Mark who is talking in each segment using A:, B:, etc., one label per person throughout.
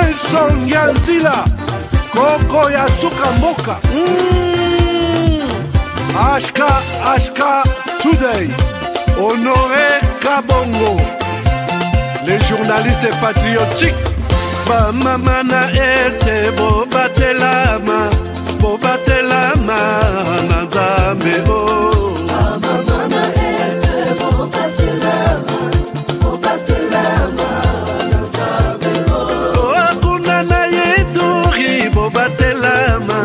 A: Nelson Yanzila Koko ya suka mboka Ashka Today Honoré Kabongo les journalistes patriotiques Bamamana este Bobatelama Nanzambe
B: Bamamana este Bobatelama Nanzambe
A: Kuna na yeturi Bobatelama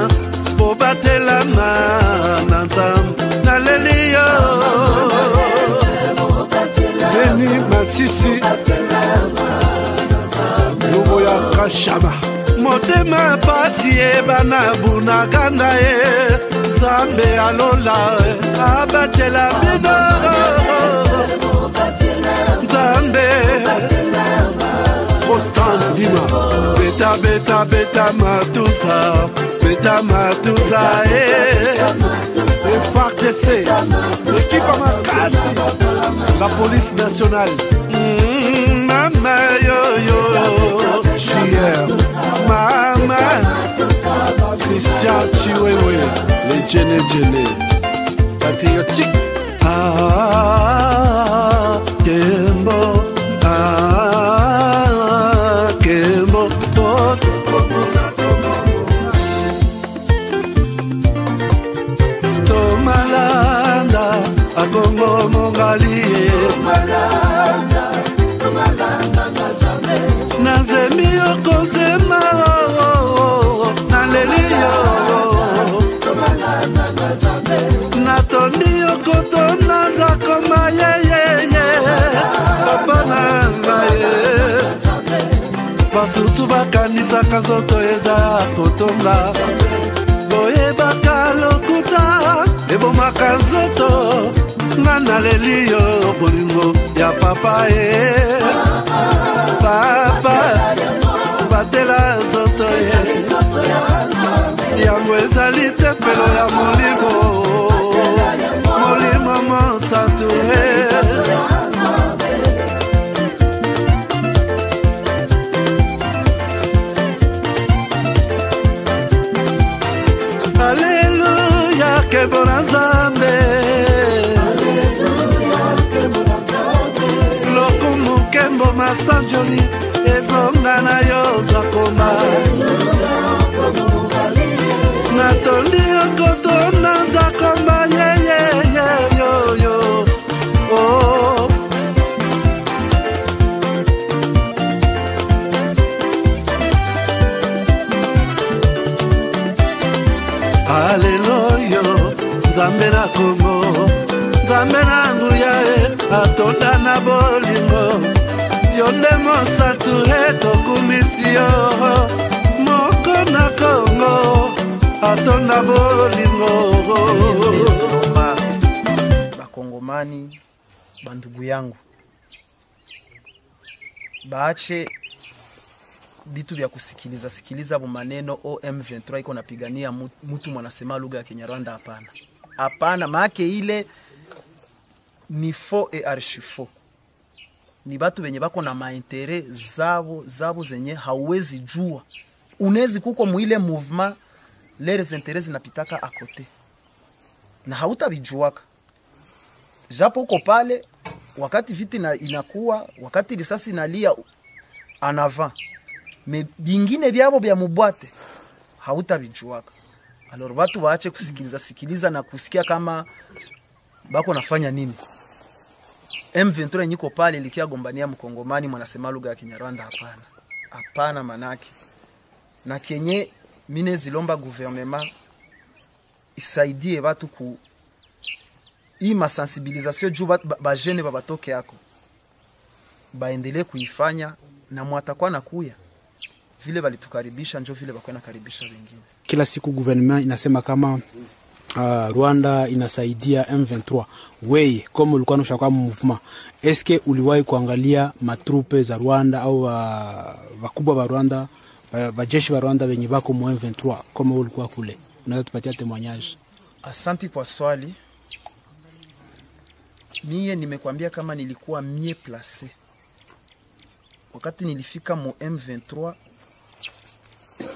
A: Nanzambe Naleliyo Beni Masisi Lubo ya Kashama Motema pasi bana bunaganda Zambe alola abatela bino Zambe Constant Dima Beta matuza FARDC l'équipe à Makasi la police nationale Mama yo JR Mama Christian Chiwewe les Djene patriotique Kembo Kembo Tomalanda Akongo Mongali Nazemi okozema Naleliyo Natondi okotona zakoma Papa nangaye Basusu bakanisaka nzoto eza kotonga Boyebaka lokuta ebomaka nzoto nga naleliyo bolingo ya papa Papa batela nzoto yango ezali tempelo ya molimo mosantu Alleluia kebona Nzambe Lokumu kembo masanjoli ezonga na yo zakoma Natondi okotona nzakoma yo oh Alleluia Nzambe na Kongo Nzambe na nguya atonda na bolingo Yonde mosantu tokumisio Moko na Kongo atonda bolingo
C: Bakongomani bandugu yangu baache bitu vya sikiliza maneno M23 iko napigania mtu mwanasema lugha ya Kinyarwanda hapana maake ile ni faux et archi faux ni batu benye bako na maintérêt zabo zenye hauwezi jua unezi kuko muile mouvement les intérêts zinapitaka à côté na hautabijuaka japo uko pale wakati viti inakuwa wakati risasi inalia en avant mais bingine byabo bya mubwate hautabijuaka alors watu waache kusikiliza na kusikia kama bako nafanya nini M23 nyiko pale ilikia gombania mkongomani mwanasema lugha ya Kinyarwanda hapana manake na kenye mine zilomba gouvernement isaidie watu ku ima sensibilisation juu ba jeune babatoke yako baendelee kuifanya na mwatakuwa na kuya vile balitukaribisha njo vile bakwena karibisha wengine.
D: Kila siku gouvernement inasema kama Rwanda inasaidia M23. Wewe kama ulikuwa unashaka movement, eske uliwahi kuangalia matrupe za Rwanda au wakubwa wa Rwanda, wajeshi wa Rwanda wenye bako mu M23 kama ulikuwa kule? Unaweza tupatia témoignage?
C: Asante kwa swali. Mie nimekwambia kama nilikuwa mie placé. Wakati nilifika mu M23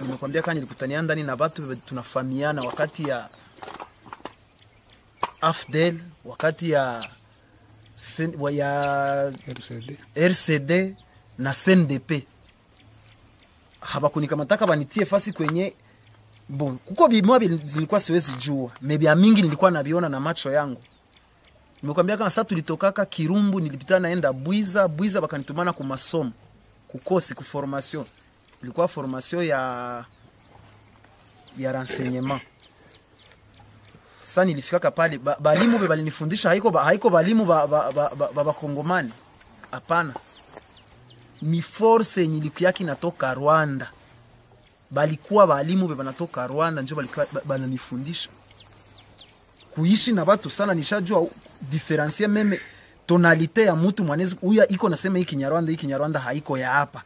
C: nimekwambia kama nilikutania ndani na watu tunafahamiana wakati ya AFDEL, wakati ya RCD na CNDP. Habakunikamata banitie fasi kwenye bon. Kuko bimwa zilikuwa siwezi jua. Maybe mingi nilikuwa nabiona na macho yangu. Nimekwambia kama sasa tulitokaka Kirumbu, nilipita naenda Bwiza bakanitumana ku masomo. Kukosi ku formation. Ilikuwa formation ya renseignement. Sasa nilifika pale balimu balinifundisha haiko balimu ba Kongomani. Hapana. Ni force nilikuwa natoka Rwanda. Balikuwa balimu banatoka Rwanda ndio balikuwa bananifundisha. Kuishi na watu sana nishajua diferencier meme tonalite ya mtu mwanezi huyu iko nasema hiki Kinyarwanda haiko ya hapa.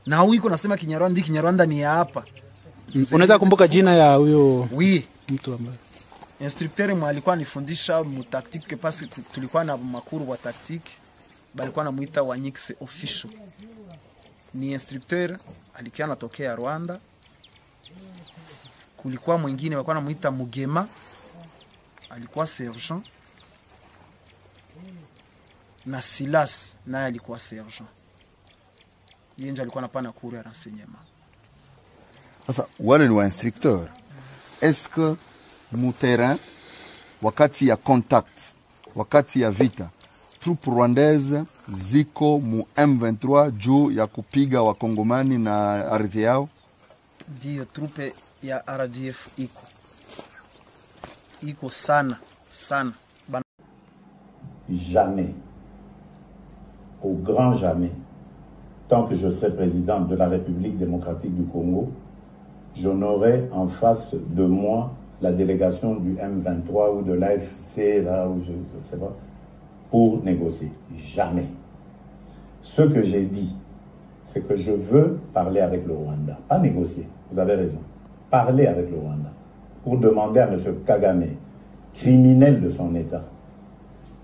C: Na huyu iko nasema Kinyarwanda ni ya hapa.
D: Unaweza kumbuka jina ya huyo
C: mtu ambaye instructeur mwa alikuwa anifundisha mu tactique parce que tulikuwa na makuru wa tactique balikuwa namuita Wanyix official. Ni instructeur alikuwa anatokea Rwanda. Kulikuwa mwingine walikuwa namuita Mugema alikuwa sergeant. Na Silas naye alikuwa sergeant. Yeye ndio alikuwa anapana cours ya renseignement.
E: Sasa wale ni wa instructeur. Est-ce que mu terrain wakati ya contact, wakati ya vita, troupe rwandaise ziko mu M23 juu ya kupiga wakongomani na ardhi yao?
C: Ndio, troupe ya RDF iko sana.
F: Jamais, au grand jamais, tant que je serai président de la République démocratique du Congo, je n'aurai en face de moi la délégation du M23 ou de l'AFC, là où je ne sais pas, pour négocier. Jamais. Ce que j'ai dit, c'est que je veux parler avec le Rwanda. Pas négocier, vous avez raison. Parler avec le Rwanda. Pour demander à M. Kagame, criminel de son État,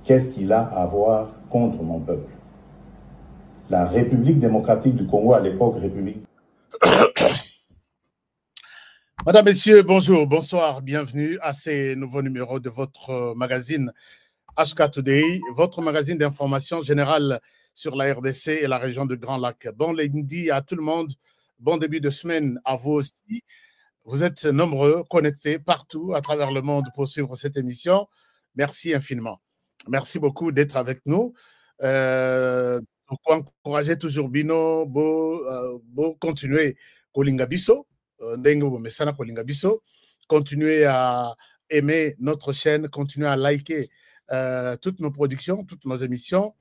F: qu'est-ce qu'il a à voir contre mon peuple? La République démocratique du Congo, à l'époque, République...
G: Madame, Messieurs, bonjour, bonsoir, bienvenue à ces nouveaux numéros de votre magazine HK Today, votre magazine d'information générale sur la RDC et la région de Grand Lac. Bon lundi à tout le monde, bon début de semaine à vous aussi. Vous êtes nombreux, connectés partout à travers le monde pour suivre cette émission. Merci infiniment. Merci beaucoup d'être avec nous. Pour encourager toujours Bino, beau continuer Kolinga Biso. Continuez à aimer notre chaîne, continuez à liker toutes nos productions, toutes nos émissions.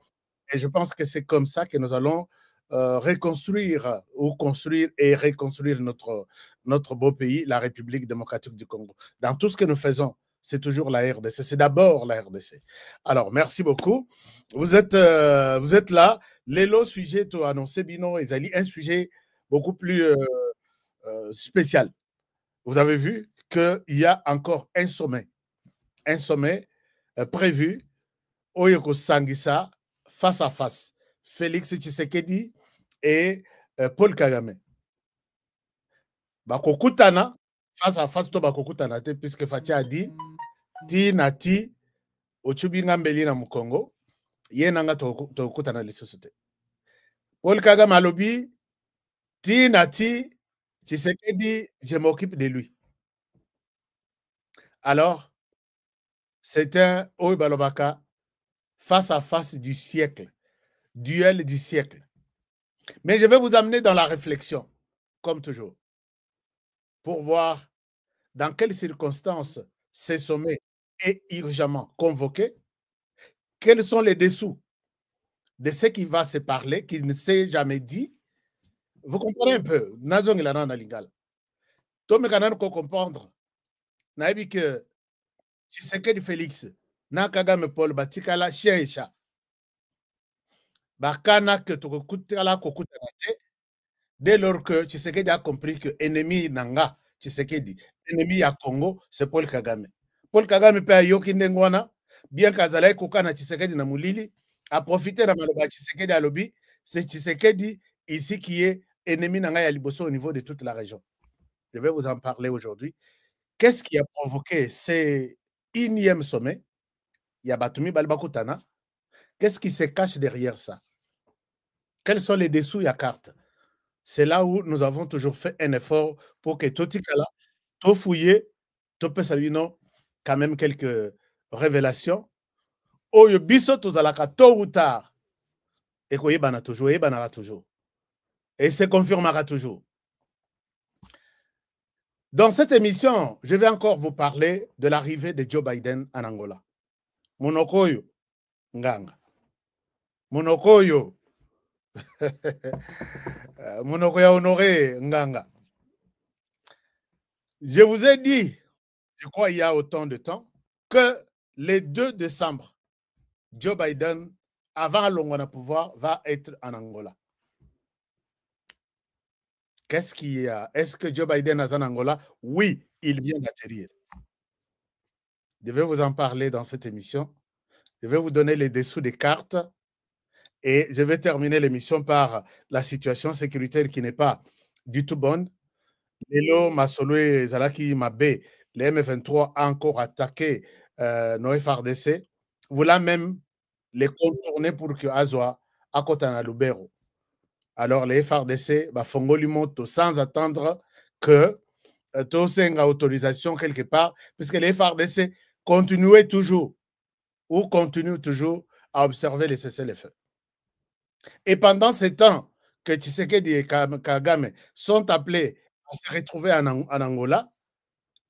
G: Et je pense que c'est comme ça que nous allons reconstruire ou construire et reconstruire notre beau pays, la République démocratique du Congo. Dans tout ce que nous faisons, c'est toujours la RDC. C'est d'abord la RDC. Alors, merci beaucoup. Vous êtes là. L'élo sujet to annoncé Bino Ezali, un sujet beaucoup plus spécial. Vous avez vu qu'il y a encore un sommet prévu Oyeko Sangisa face à face, Félix Tshisekedi et Paul Kagame. Bakokutana face à face to bakokutana te puisque Fatia a dit ti nati ochubinga mbeli na Mukongo yenanga to kutana lisusu te. Paul Kagame alobi ti nati Tshisekedi, je m'occupe de lui. Alors, c'est un Oibalobaka face à face du siècle, duel du siècle. Mais je vais vous amener dans la réflexion, comme toujours, pour voir dans quelles circonstances ces sommets est urgemment convoqué, quels sont les dessous de ce qui va se parler, qui ne s'est jamais dit. Vous comprenez un peu? Nazong il a lingal. Tom Kanan ko comprendre. Naïbi que Tshisekedi Félix, na Kagame Paul batikala chien et chat. Bakana que to kutala ko kutanate. Dès lors que Tshisekedi a compris que ennemi nanga Tshisekedi, ennemi ya Congo, c'est Paul Kagame. Paul Kagame pe yoki ndengwana, bien kazalai kokana Tshisekedi na mulili, a profité na maloba Tshisekedi à lobby, c'est Tshisekedi ici qui est ennemi nanga ya liboso au niveau de toute la région. Je vais vous en parler aujourd'hui. Qu'est-ce qui a provoqué ces énièmes sommets? Yabatumi Balbakutana. Qu'est-ce qui se cache derrière ça? Quels sont les dessous à carte? C'est là où nous avons toujours fait un effort pour que Totikala, tout fouiller, tout peut non, quand même quelques révélations. Oyo biso tozalaka tôt ou tard. Et koyebana toujours, yebanara toujours. Et se confirmera toujours. Dans cette émission, je vais encore vous parler de l'arrivée de Joe Biden en Angola. Monokoyo, Nganga. Monokoyo. Monokoya Honoré, Nganga. Je vous ai dit, je crois il y a autant de temps, que le 2 décembre, Joe Biden, avant l'ongona pouvoir, va être en Angola. Qu'est-ce qu'il y a? Est-ce que Joe Biden est en Angola? Oui, il vient d'atterrir. Je vais vous en parler dans cette émission. Je vais vous donner les dessous des cartes et je vais terminer l'émission par la situation sécuritaire qui n'est pas du tout bonne. Lelo Masolo Zalaki Mabe, les M23 a encore attaqué nos FRDC. Voilà même les contourner pour que Azwa Akotana Lubero. Alors les FRDC, Fongoli monte sans attendre que Tosenga autorisation quelque part, puisque les FRDC continuaient toujours ou continuent toujours à observer les cessez-le-feu. Et pendant ce temps que Tshisekedi et Kagame sont appelés à se retrouver en Angola,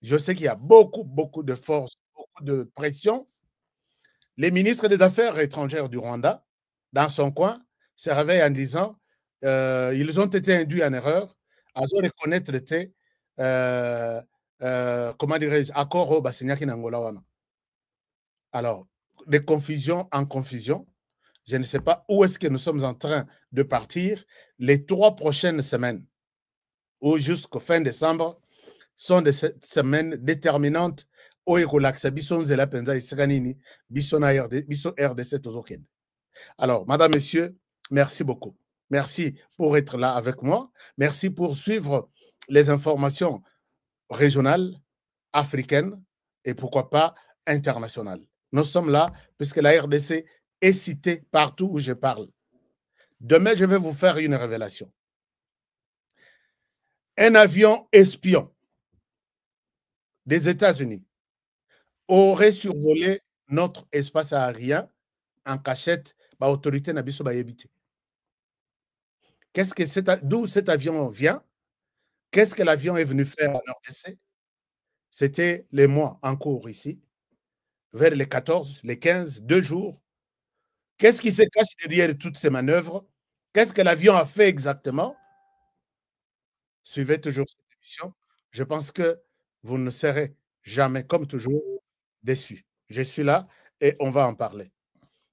G: je sais qu'il y a beaucoup de force, beaucoup de pression. Les ministres des Affaires étrangères du Rwanda, dans son coin, se réveillent en disant ils ont été induits en erreur, à reconnaître comment dirais-je, accord au Bassignaki Angola. Alors, de confusion en confusion, je ne sais pas où est-ce que nous sommes en train de partir. Les 3 prochaines semaines, ou jusqu'au fin décembre, sont des semaines déterminantes. Alors, madame, monsieur, merci beaucoup. Merci pour être là avec moi. Merci pour suivre les informations régionales, africaines et pourquoi pas internationales. Nous sommes là puisque la RDC est citée partout où je parle. Demain, je vais vous faire une révélation. Un avion espion des États-Unis aurait survolé notre espace aérien en cachette, autorité Nabiso Bayebite. Qu'est-ce que d'où cet avion vient? Qu'est-ce que l'avion est venu faire en RDC? C'était les mois en cours ici, vers les 14, les 15, 2 jours. Qu'est-ce qui se cache derrière toutes ces manœuvres? Qu'est-ce que l'avion a fait exactement? Suivez toujours cette émission. Je pense que vous ne serez jamais, comme toujours, déçus. Je suis là et on va en parler.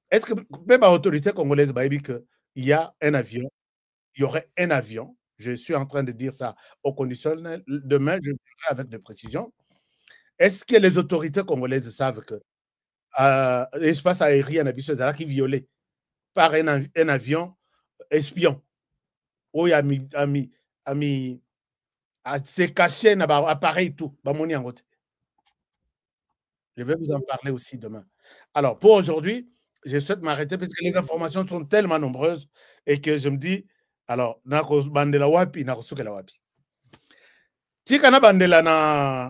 G: Est-ce que même l'autorité congolaise m'a dit qu'il y a un avion, il y aurait un avion, je suis en train de dire ça au conditionnel, demain je viendrai avec des précisions. Est-ce que les autorités congolaises savent que l'espace aérien qui est violé par un avion espion où il a mis c'est caché dans l'appareil tout. Je vais vous en parler aussi demain. Alors, pour aujourd'hui, je souhaite m'arrêter parce que les informations sont tellement nombreuses et que je me dis, alors,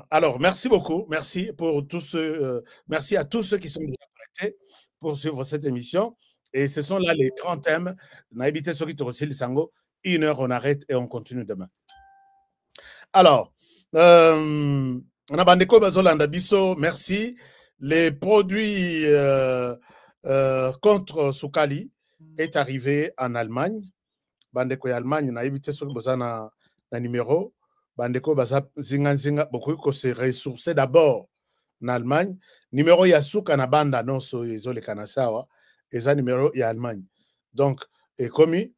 G: alors, merci beaucoup. Merci pour tous ceux, merci à tous ceux qui sont déjà connectés pour suivre cette émission. Et ce sont là les 30 thèmes. Une heure, on arrête et on continue demain. Alors, merci. Les produits contre Soukali est arrivé en Allemagne. Bandeko Allemagne na évité ce que na numéro. Bandeko baza zinga beaucoup que se ressourcer d'abord en Allemagne. Numéro Yasuka na banda non so izole kanasawa eza numéro ya Allemagne. Donc et commis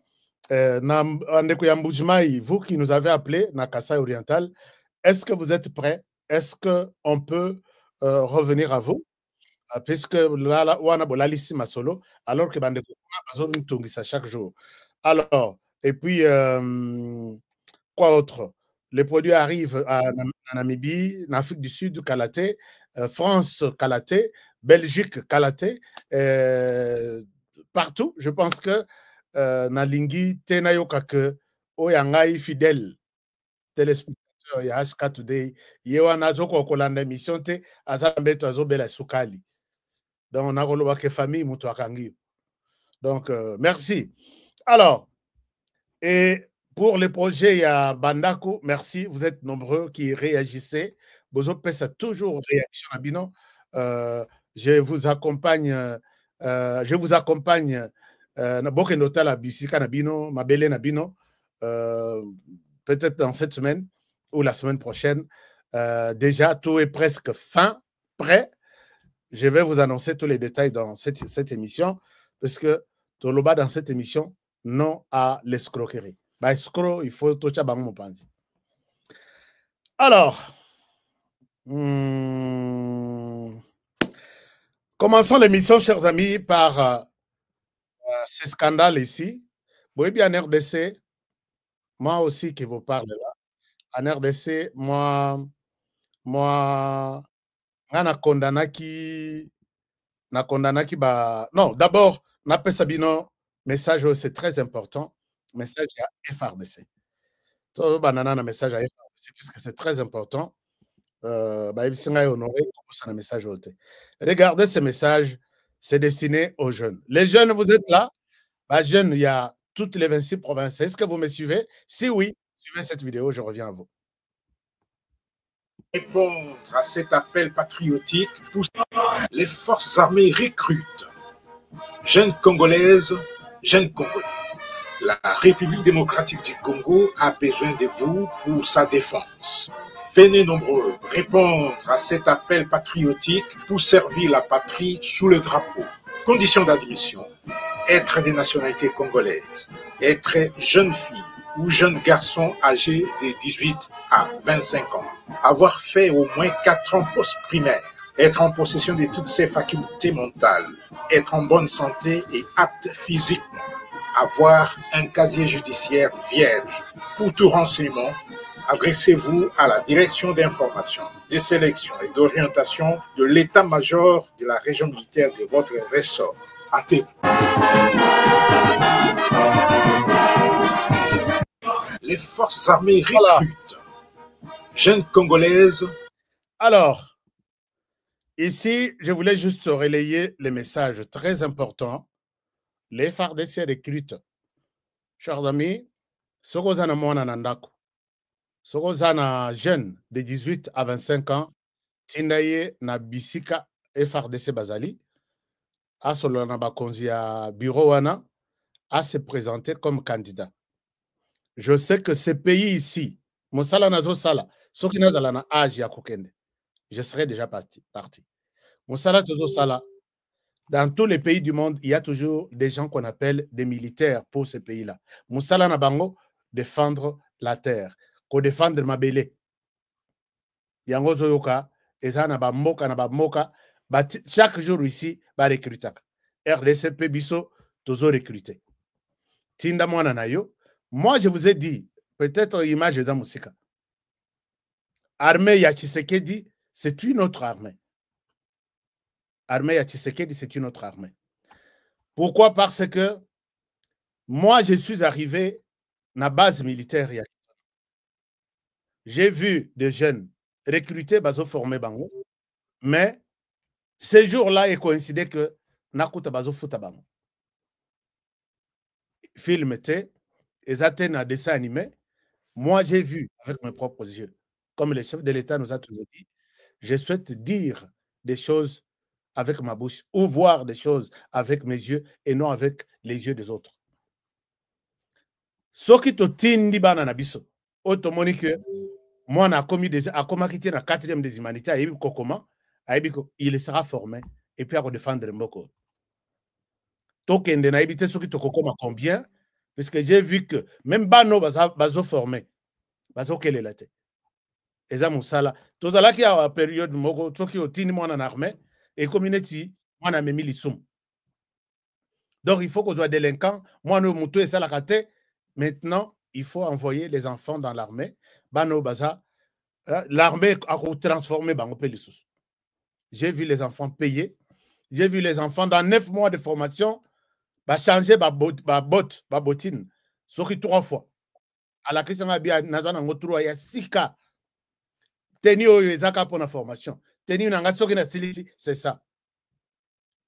G: Bandeko Yambujmai, vous qui nous avez appelé na Kasai Oriental, est-ce que vous êtes prêts? Est-ce que on peut revenir à vous? Puisque là on a bolalissi masolo alors que Bandeko bazo ntungisa chaque jour. Alors et puis quoi autre? Les produits arrivent en Namibie, en Afrique du Sud, Kalaté, France, Kalaté, Belgique, Kalaté, partout. Je pense que Nalingi, Tenayoka, que Oyangai fidèle, téléspectateur, ya HK Today, Yewana Zoko Kolanda émission, te Azambeto Azobela Soukali. Donc, on a relevé que famille Moutouakangi. Donc, merci. Alors, et pour les projets, il y a Bandako, merci, vous êtes nombreux qui réagissez. Bozo Pesa toujours réaction à Bino. Je vous accompagne, Boke Nota la Bisika Nabino, Mabele Nabino, peut-être dans cette semaine ou la semaine prochaine. Déjà, tout est presque prêt. Je vais vous annoncer tous les détails dans cette émission, parce que Toloba dans cette émission, non à l'escroquerie. Bah, escroc, il faut toucher à mon panzi. Alors, commençons l'émission, chers amis, par ces scandales ici. Vous voyez bien en RDC, moi aussi qui vous parle là. En RDC, moi, na condamnaki ba. Non, d'abord, Napé Sabino, message, c'est très important. Message à FRDC. Tout banana na message à FRDC, puisque c'est très important. Regardez ce message, c'est destiné aux jeunes. Les jeunes, vous êtes là? Jeunes, il y a toutes les 26 provinces. Est-ce que vous me suivez? Si oui, suivez cette vidéo, je reviens à vous.
H: Répondre à cet appel patriotique, les forces armées recrutent jeunes Congolaises, jeunes Congolais. La République démocratique du Congo a besoin de vous pour sa défense. Venez nombreux répondre à cet appel patriotique pour servir la patrie sous le drapeau. Conditions d'admission: être des nationalités congolaises, être jeune fille ou jeune garçon âgé de 18 à 25 ans, avoir fait au moins 4 ans post-primaire, être en possession de toutes ses facultés mentales, être en bonne santé et apte physiquement, avoir un casier judiciaire vierge. Pour tout renseignement, adressez-vous à la direction d'information, de sélection et d'orientation de l'état-major de la région militaire de votre ressort. Hâtez-vous. Les forces armées recrutent jeunes Congolaises.
G: Alors, ici, je voulais juste relayer les messages très importants. Les FARDC recrutent. Chers amis, Sokozana Mwana Nandako, Sokozana jeune de 18 à 25 ans, Tindaye na Bisika FARDC Bazali, a Solana Bakonzi à Bureau Wana, a se présenter comme candidat. Je sais que ce pays ici, Moussala Nazo Sala, Sokina Zalana Aji Akokende, je serais déjà parti. Moussala Tozo Sala, dans tous les pays du monde, il y a toujours des gens qu'on appelle des militaires pour ces pays-là. Moussala Nabango, défendre la terre, qu'on défendre Mabele. Yango Zoyoka, Ezana Bamoka, chaque jour ici, ba recruter. RDCP Biso, Tozo recruter. Tinda Mwana Nayo, moi je vous ai dit, peut-être image de Zamoussika. Armée Yachisekedi, c'est une autre armée. Armée à Tshisekedi, c'est une autre armée. Pourquoi? Parce que moi, je suis arrivé à la base militaire. J'ai vu des jeunes recrutés, bazo formés bango, mais ces jours-là, il coïncidait que nakuta bazo futa bango. Film était, ils atteignent un dessin animé. Moi, j'ai vu avec mes propres yeux, comme le chef de l'État nous a toujours dit, je souhaite dire des choses avec ma bouche, ou voir des choses avec mes yeux et non avec les yeux des autres. Ce qui te tindi bana na biso, automoni que moi na commis des akomakiti na 4e des humanités, il sera formé et puis à redéfendre le moko. Tokende na ibité ce qui te kokoma combien, parce que j'ai vu que même bano bazo formé, bazo kele la te. Eza musala, tozala ki a période moko, toki otini moi na armée. Et community, moi, on mis l'issoum. Donc, il faut qu'on soit délinquant. Moi, nous moutons et ça la raté. Maintenant, il faut envoyer les enfants dans l'armée. Bano Baza, l'armée a transformé Bangopelisus. J'ai vu les enfants payer. J'ai vu les enfants dans 9 mois de formation changer ma bottine. Sauf 3 fois. À la question de Nazana Ngoturo, il y a 6 cas. Teni Oyezaka pour la formation. Teni Nangasoki na Silisi, c'est ça.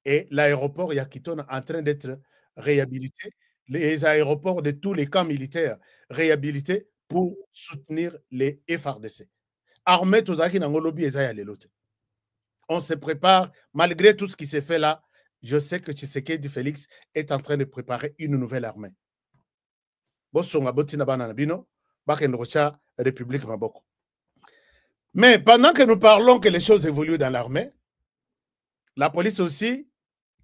G: Et l'aéroport Yakiton est en train d'être réhabilité. Les aéroports de tous les camps militaires réhabilités pour soutenir les FRDC. Armée Tozaki Nangolobi Ezaya Lelote. On se prépare, malgré tout ce qui s'est fait là, je sais que Tshisekedi Félix est en train de préparer une nouvelle armée. République Maboko. Mais pendant que nous parlons que les choses évoluent dans l'armée, la police aussi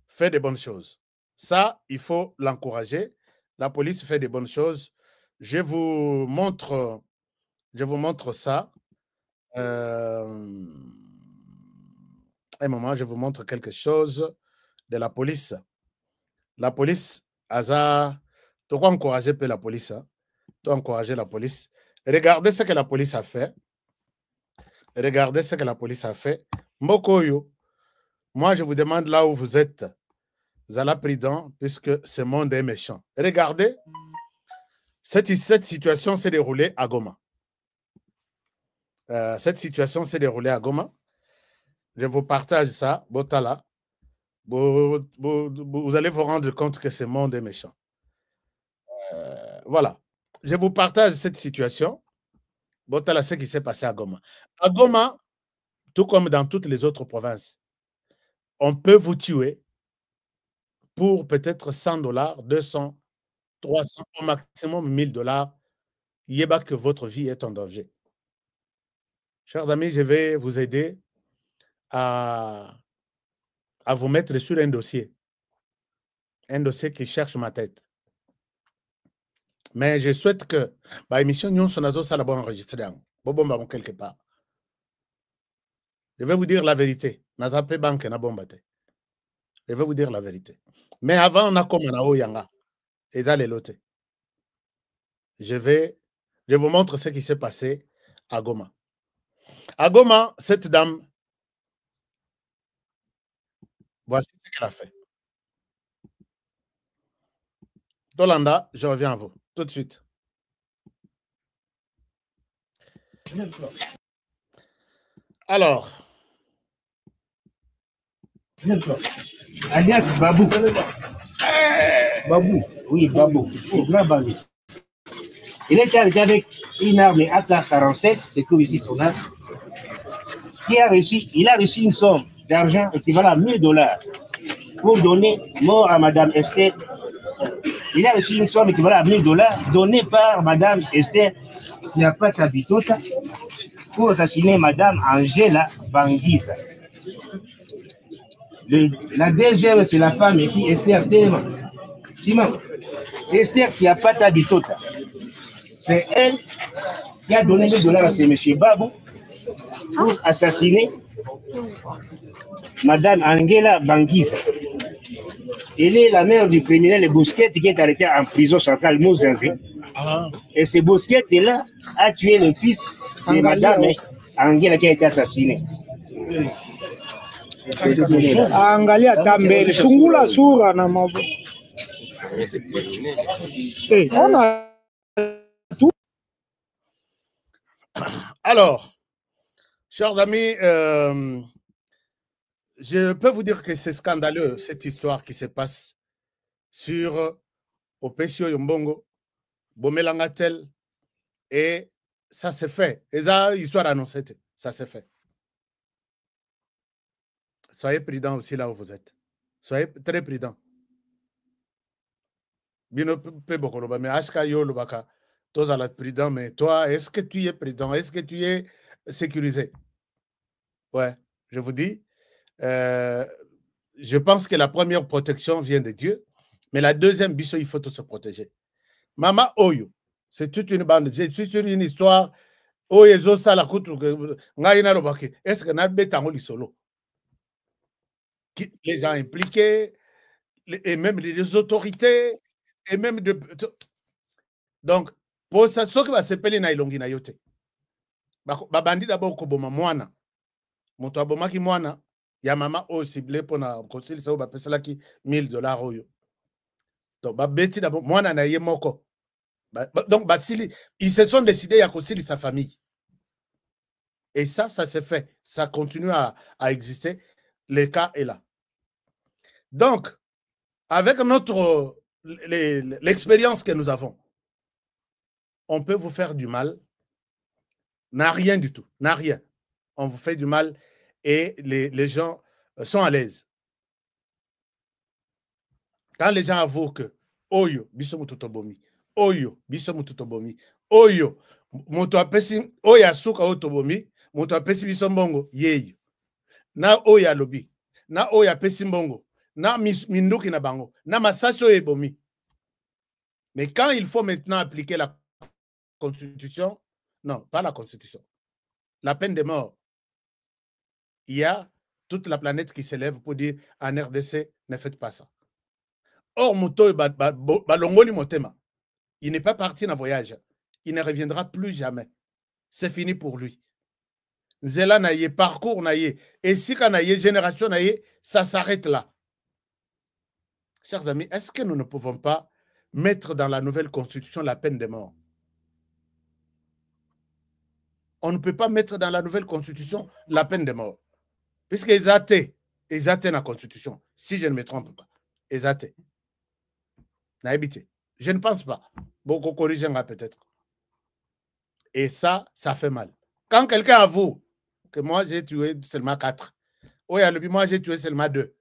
G: fait de bonnes choses. Ça, il faut l'encourager. La police fait de bonnes choses. Je vous montre ça. Un moment, je vous montre quelque chose de la police. La police, Aza, tu dois encourager la police. Tu dois encourager la police. Regardez ce que la police a fait. Regardez ce que la police a fait. Mokoyo, moi je vous demande là où vous êtes, Zala prudent, puisque ce monde est méchant. Regardez, cette situation s'est déroulée à Goma. Cette situation s'est déroulée à Goma. Je vous partage ça, Botala. Vous allez vous rendre compte que ce monde est méchant. Voilà. Je vous partage cette situation. Botala, ce qui s'est passé à Goma. À Goma, tout comme dans toutes les autres provinces, on peut vous tuer pour peut-être $100, 200, 300, au maximum $1000. Il y a que votre vie est en danger. Chers amis, je vais vous aider à vous mettre sur un dossier qui cherche ma tête. Mais je souhaite que l'émission Nyon Sonazo ça la bonne enregistrée quelque part. Je vais vous dire la vérité. Je vais vous dire la vérité. Mais avant, on a comme un Yanga. Et ça, les lotés. Je vous montre ce qui s'est passé à Goma. À Goma, cette dame, voici ce qu'elle a fait. Dolanda, je reviens à vous tout de suite. Alors.
I: Alias Babou. Babou, oui, Babou. Babou. Il était arrêté avec une arme AK-47, c'est comme ici son arme. Il a reçu une somme d'argent équivalent à $1000 pour donner mort à Madame Esther. Il a reçu une somme équivalent à $1000 donnée par Madame Esther Siapata Bitota pour assassiner Madame Angela Banguisa. La deuxième, c'est la femme ici, Esther Téma. Simon, Esther Siapata Bitota. C'est elle qui a donné $1000 à ce monsieur Babou pour assassiner Madame Angela Banguisa. Elle est la mère du criminel Bousquet qui est arrêté en prison centrale Mouzinzi. Et ce Bousquet-là a tué le fils de Madame Angela qui a été assassinée.
J: Angalia tambele sungula sura na mabu.
G: Alors, chers amis, je peux vous dire que c'est scandaleux cette histoire qui se passe sur Opesio Yombongo, Bomelangatel, et ça s'est fait. Et ça, histoire annoncée, ça s'est fait. Soyez prudents aussi là où vous êtes. Soyez très prudents. Bino pe bokoloba mais ashka yo lobaka tous à la prudent mais toi est-ce que tu es prudent, est-ce que tu es sécurisé? Ouais, je vous dis je pense que la première protection vient de Dieu, mais la deuxième biso il faut tout se protéger. Mama Oyo, c'est toute une bande, je suis sur une histoire Oyezo sala kutu ngaina lobaki est-ce que na betango li solo les gens impliqués et même les autorités et même de donc pour ça ce qui va s'appeler na ilongi na yote babandi d'abord koboma mwana moto abomaki mwana ya mama oyo ciblé mpona kosilisa oyo bapeselaki $1000 oyo donc babeti d'abord mwana na ye moko donc basili ils se sont décidés à kosilisa sa famille et ça s'est fait, ça continue à exister, le cas est là. Donc avec notre l'expérience que nous avons, on peut vous faire du mal, n'a rien du tout, n'a rien. On vous fait du mal et les gens sont à l'aise. Quand les gens avouent que Oyo, biso mututobomi, Oyo, biso mututobomi, Oyo, moto apesi, Oya suka otobomi, moto apesi biso mbongo, yeyo. Na Oya lobi, na Oya apesi mbongo, na minduki na bango, na masaso ebomi. Mais quand il faut maintenant appliquer la Constitution, non, pas la Constitution, la peine de mort, il y a toute la planète qui s'élève pour dire en RDC, ne faites pas ça. Or, Mouto Balongoli Motema, il n'est pas parti dans le voyage. Il ne reviendra plus jamais. C'est fini pour lui. Zela naye, parcours naye, et si naye, génération naye, ça s'arrête là. Chers amis, est-ce que nous ne pouvons pas mettre dans la nouvelle constitution la peine de mort? On ne peut pas mettre dans la nouvelle constitution la peine de mort. Puisqu'ils athées la constitution, si je ne me trompe pas. Ils athées. Je ne pense pas. Beaucoup corrigera peut-être. Et ça fait mal. Quand quelqu'un avoue que moi j'ai tué seulement 4, moi j'ai tué seulement 2,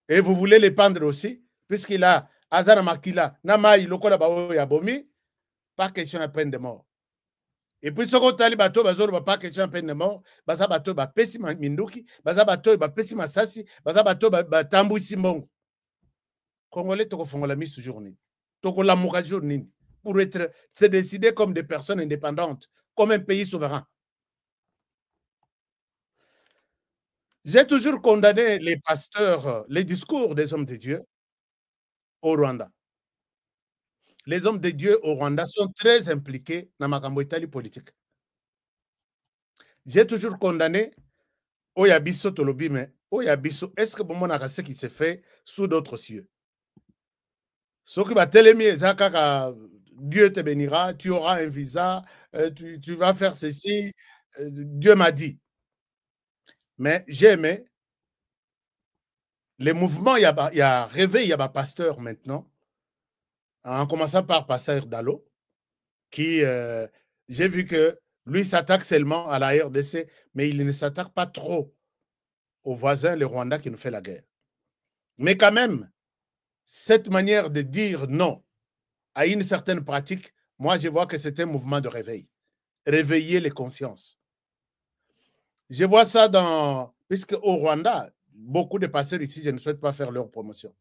G: et vous voulez les pendre aussi, puisqu'il a Azana Makila, Nama Ilokola Baoya Bomi, pas question de peine de mort. Et puis, ce qu'on tali bateau, pas question de peine de mort, baza bateau, pesi minduki, baza bateau, pesi masasi, baza bateau, tambu simbongo. Congolais, toko fongola mise journée. Toko la moura journée. Pour se décider comme des personnes indépendantes, comme un pays souverain. J'ai toujours condamné les pasteurs, les discours des hommes de Dieu au Rwanda. Les hommes de Dieu au Rwanda sont très impliqués dans ma camboïtali politique. J'ai toujours condamné Oyabiso Tolobime, Oyabiso, est-ce que bon ce qui se fait sous d'autres cieux? Ce qui va télémier, Dieu te bénira, tu auras un visa, tu vas faire ceci, Dieu m'a dit. Mais j'ai aimé les mouvements, il y a réveil, il y a un pasteur maintenant, en commençant par Pasteur Dalo, qui, j'ai vu que lui s'attaque seulement à la RDC, mais il ne s'attaque pas trop aux voisins, les Rwandais qui nous fait la guerre. Mais quand même, cette manière de dire non à une certaine pratique, moi je vois que c'est un mouvement de réveil. Réveiller les consciences. Je vois ça dans... Puisque au Rwanda, beaucoup de pasteurs ici, je ne souhaite pas faire leur promotion.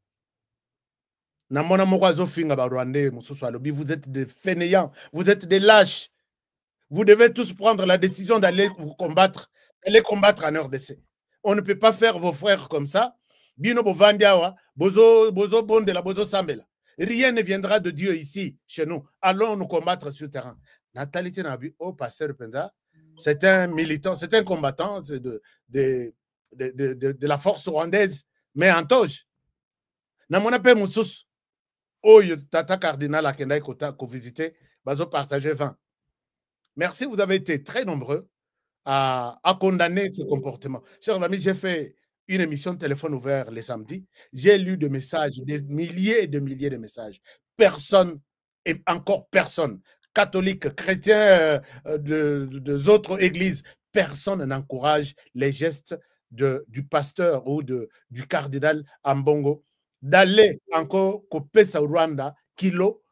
G: Vous êtes des fainéants, vous êtes des lâches. Vous devez tous prendre la décision d'aller vous combattre, en RDC. On ne peut pas faire vos frères comme ça. Bino Bovandiawa, Bozo Bondela, Bozo Sambela. Rien ne viendra de Dieu ici, chez nous. Allons nous combattre sur le terrain. Nathalie Tenabi, au pasteur Penza, c'est un militant, c'est un combattant de la force rwandaise, mais en toge. Namona pe Moussous, Oyo Tata Cardinal Akendai Kota, ko visité, bazo partager 20. Merci, vous avez été très nombreux à condamner ce comportement. Chers amis, j'ai fait une émission de téléphone ouvert les samedis. J'ai lu des messages, des milliers et des milliers de messages. Personne, et encore personne, catholique, chrétien, des autres églises, personne n'encourage les gestes du pasteur ou du cardinal Ambongo d'aller encore couper au Rwanda, kilo,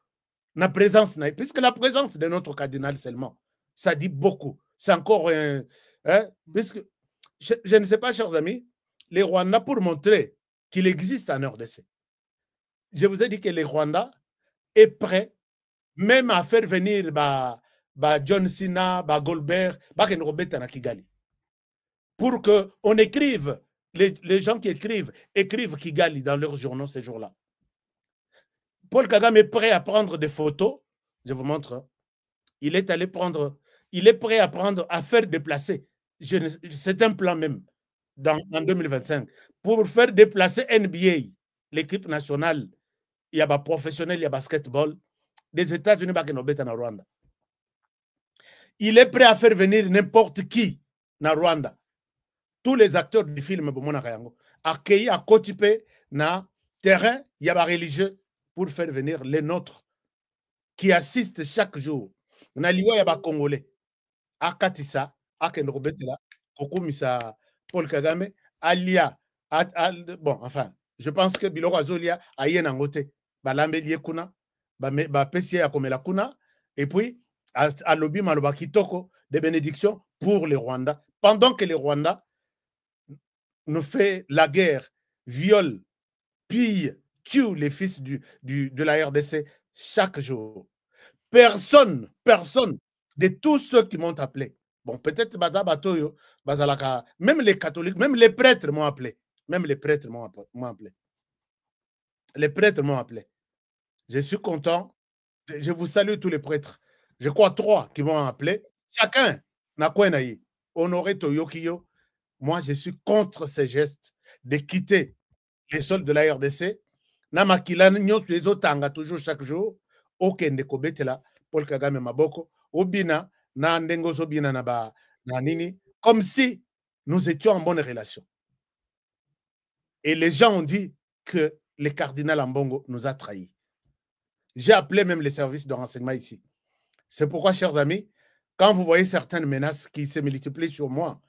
G: na présence, puisque la présence de notre cardinal seulement, ça dit beaucoup. C'est encore un... puisque, je ne sais pas, chers amis, les Rwandais, pour montrer qu'il existe en RDC, je vous ai dit que les Rwandais est prêt même à faire venir John Cena, Goldberg, na Kigali, pour qu'on écrive, les gens qui écrivent Kigali dans leurs journaux ces jours-là. Paul Kagame est prêt à prendre des photos, je vous montre, il est allé prendre il est prêt à faire déplacer. C'est un plan même en 2025 pour faire déplacer NBA, l'équipe nationale, il y a des professionnels, il y a basketball des États-Unis en Rwanda. Il est prêt à faire venir n'importe qui na Rwanda. Tous les acteurs du film accueillis à Kotipé na terrain, il y a des religieux pour faire venir les nôtres qui assistent chaque jour. On a il y a des Congolais. À Katissa, à Kenrobetela, Kokumisa, Paul Kagame, Alia, bon, enfin, je pense que Biloko Azolia a Yenangote, Balambe Liekuna, Pessia Komela Kuna, et puis à Lobi Maloba Kitoko, des bénédictions pour les Rwandais. Pendant que les Rwandais nous fait la guerre, violent, pillent, tuent les fils de la RDC chaque jour. Personne de tous ceux qui m'ont appelé. Bon, peut-être même les catholiques, même les prêtres m'ont appelé. Même les prêtres m'ont appelé. Les prêtres m'ont appelé. Je suis content. Je vous salue tous les prêtres. Je crois 3 qui m'ont appelé. Chacun n'a quoi naï. Honoré Toyokiyo. Moi, je suis contre ces gestes de quitter les sols de la RDC. Namakila nyos les autres toujours chaque jour. Aucun de Kobetela. Paul Kagame Maboko, Obina, na Ndengo Zobina na nini, comme si nous étions en bonne relation. Et les gens ont dit que le cardinal Ambongo nous a trahis. J'ai appelé même les services de renseignement ici. C'est pourquoi, chers amis, quand vous voyez certaines menaces qui se multiplient sur moi,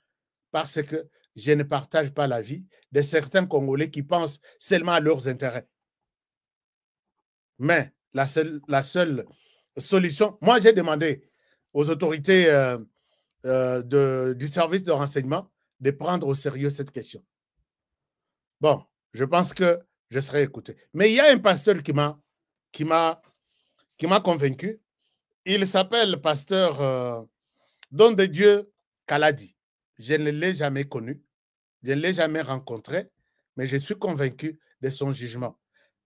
G: parce que je ne partage pas la vie de certains Congolais qui pensent seulement à leurs intérêts. Mais la seule solution, moi j'ai demandé aux autorités du service de renseignement de prendre au sérieux cette question. Bon, je pense que je serai écouté. Mais il y a un pasteur qui m'a convaincu. Il s'appelle pasteur Don de Dieu Kaladi. Je ne l'ai jamais connu, je ne l'ai jamais rencontré, mais je suis convaincu de son jugement.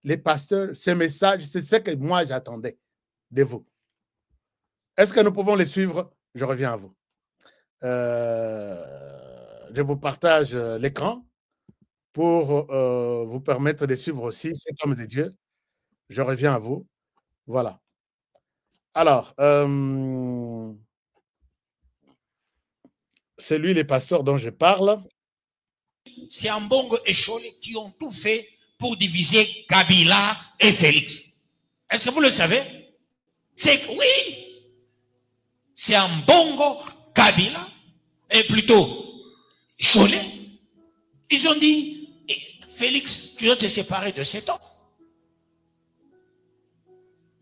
G: Les pasteurs, ces messages, c'est ce que moi j'attendais de vous. Est-ce que nous pouvons les suivre? Je reviens à vous. Je vous partage l'écran pour vous permettre de suivre aussi cet homme de Dieu. Je reviens à vous. Voilà. Alors, c'est lui, les pasteurs dont je parle.
K: C'est Ambongo et Cholé qui ont tout fait pour diviser Kabila et Félix. Est-ce que vous le savez? C'est oui. C'est Ambongo, Kabila, et plutôt Cholé. Ils ont dit, Félix, tu dois te séparer de cet homme.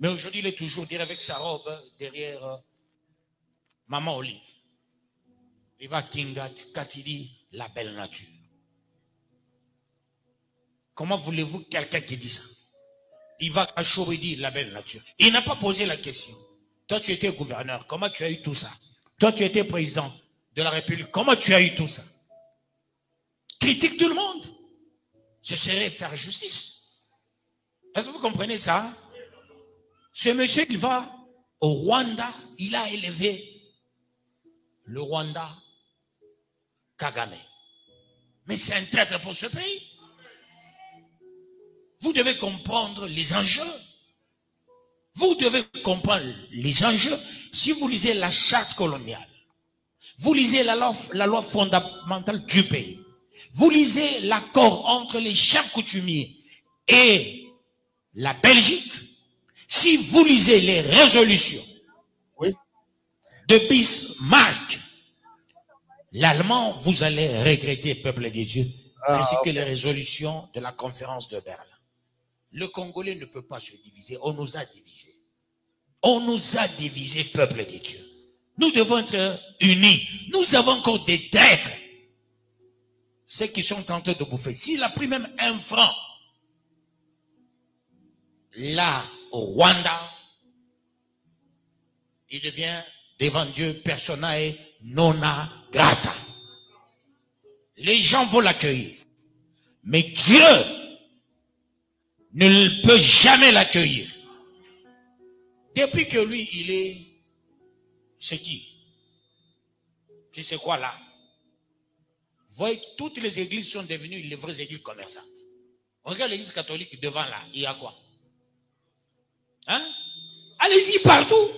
K: Mais aujourd'hui, il est toujours avec sa robe derrière Maman Olive. Il va Kinga Katili, la belle nature. Comment voulez-vous quelqu'un qui dit ça? Il va à Choridi, la belle nature. Il n'a pas posé la question. Toi, tu étais gouverneur. Comment tu as eu tout ça? Toi, tu étais président de la République. Comment tu as eu tout ça? Critique tout le monde. Ce serait faire justice. Est-ce que vous comprenez ça? Ce monsieur, il va au Rwanda. Il a élevé le Rwanda Kagame. Mais c'est un traître pour ce pays. Vous devez comprendre les enjeux. Vous devez comprendre les enjeux. Si vous lisez la charte coloniale, vous lisez la loi fondamentale du pays, vous lisez l'accord entre les chefs coutumiers et la Belgique, si vous lisez les résolutions de Bismarck, l'allemand, vous allez regretter, peuple de Dieu, ainsi que les résolutions de la conférence de Berlin. Le Congolais ne peut pas se diviser. On nous a divisés. On nous a divisés, peuple de Dieu. Nous devons être unis. Nous avons encore des traîtres. Ceux qui sont tentés de bouffer. S'il a pris même 1 franc, là, au Rwanda, il devient devant Dieu personae nona grata. Les gens vont l'accueillir. Mais Dieu ne peut jamais l'accueillir. Depuis que lui, il est... C'est qui? Tu sais quoi là? Voyez, toutes les églises sont devenues les vraies églises commerçantes. Regarde l'église catholique devant là, il y a quoi? Hein? Allez-y partout.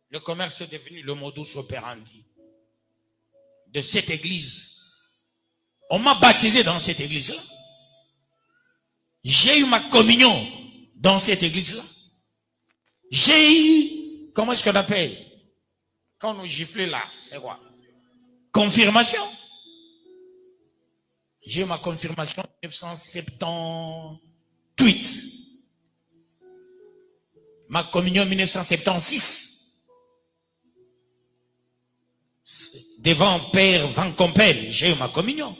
K: Le commerce est devenu le modus operandi de cette église. On m'a baptisé dans cette église-là. J'ai eu ma communion dans cette église-là. J'ai eu, comment est-ce qu'on appelle? Quand on gifle là, c'est quoi? Confirmation. J'ai eu ma confirmation en 1978. Ma communion en 1976. Devant Père Van Compel, j'ai eu ma communion.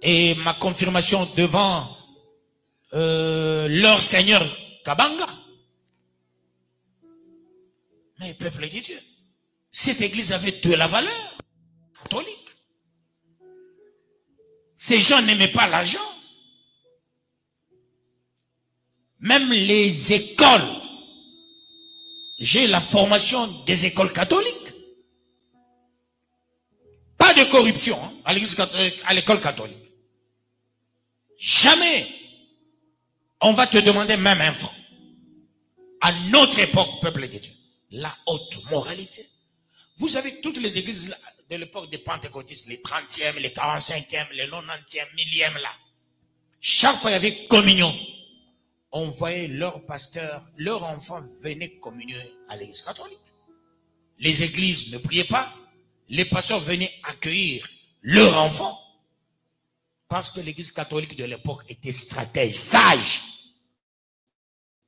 K: Et ma confirmation devant leur Seigneur Kabanga. Mais peuple de Dieu, cette église avait de la valeur catholique. Ces gens n'aimaient pas l'argent. Même les écoles, j'ai la formation des écoles catholiques. Pas de corruption hein, à l'école catholique. Jamais on va te demander même un franc. À notre époque, peuple de Dieu, la haute moralité. Vous avez toutes les églises de l'époque des pentecôtistes, les 30e, les 45e, les 90e, 1000e là. Chaque fois il y avait communion. On voyait leur pasteur, leurs enfants venaient communier à l'église catholique. Les églises ne priaient pas. Les pasteurs venaient accueillir leurs enfants. Parce que l'église catholique de l'époque était stratège, sage.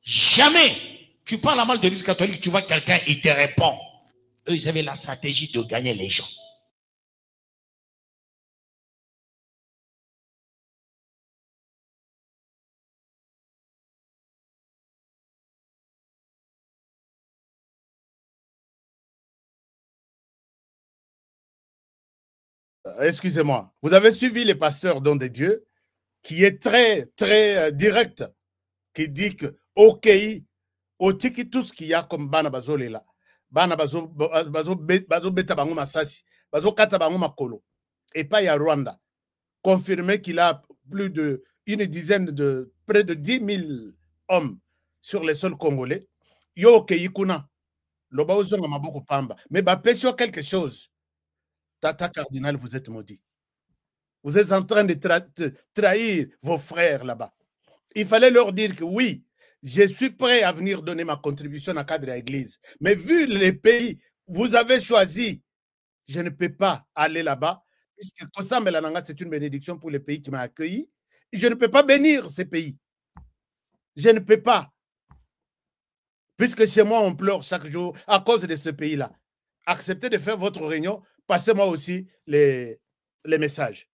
K: Jamais tu parles mal de l'église catholique, tu vois quelqu'un, il te répond. Eux, ils avaient la stratégie de gagner les gens.
G: Excusez-moi, vous avez suivi les pasteurs don de Dieu qui est très, très direct, qui dit que OK, au tiki tout ce qu'il y a comme bana bazole là, bana bazo beta bango masasi, bazo kata bango makolo, et pas y a Rwanda, confirmé qu'il a plus de une dizaine de près de 10 000 hommes sur les sols congolais. Yo OK kuna, loba ozonga maboko pamba, mais ba pesio quelque chose. Tata Cardinal, vous êtes maudit. Vous êtes en train de trahir vos frères là-bas. Il fallait leur dire que oui, je suis prêt à venir donner ma contribution à cadre de l'église. Mais vu les pays, vous avez choisi, je ne peux pas aller là-bas, puisque Kosambelananga, c'est une bénédiction pour les pays qui m'ont accueilli. Je ne peux pas bénir ces pays. Je ne peux pas. Puisque chez moi, on pleure chaque jour à cause de ce pays-là. Acceptez de faire votre réunion, passez-moi aussi les messages.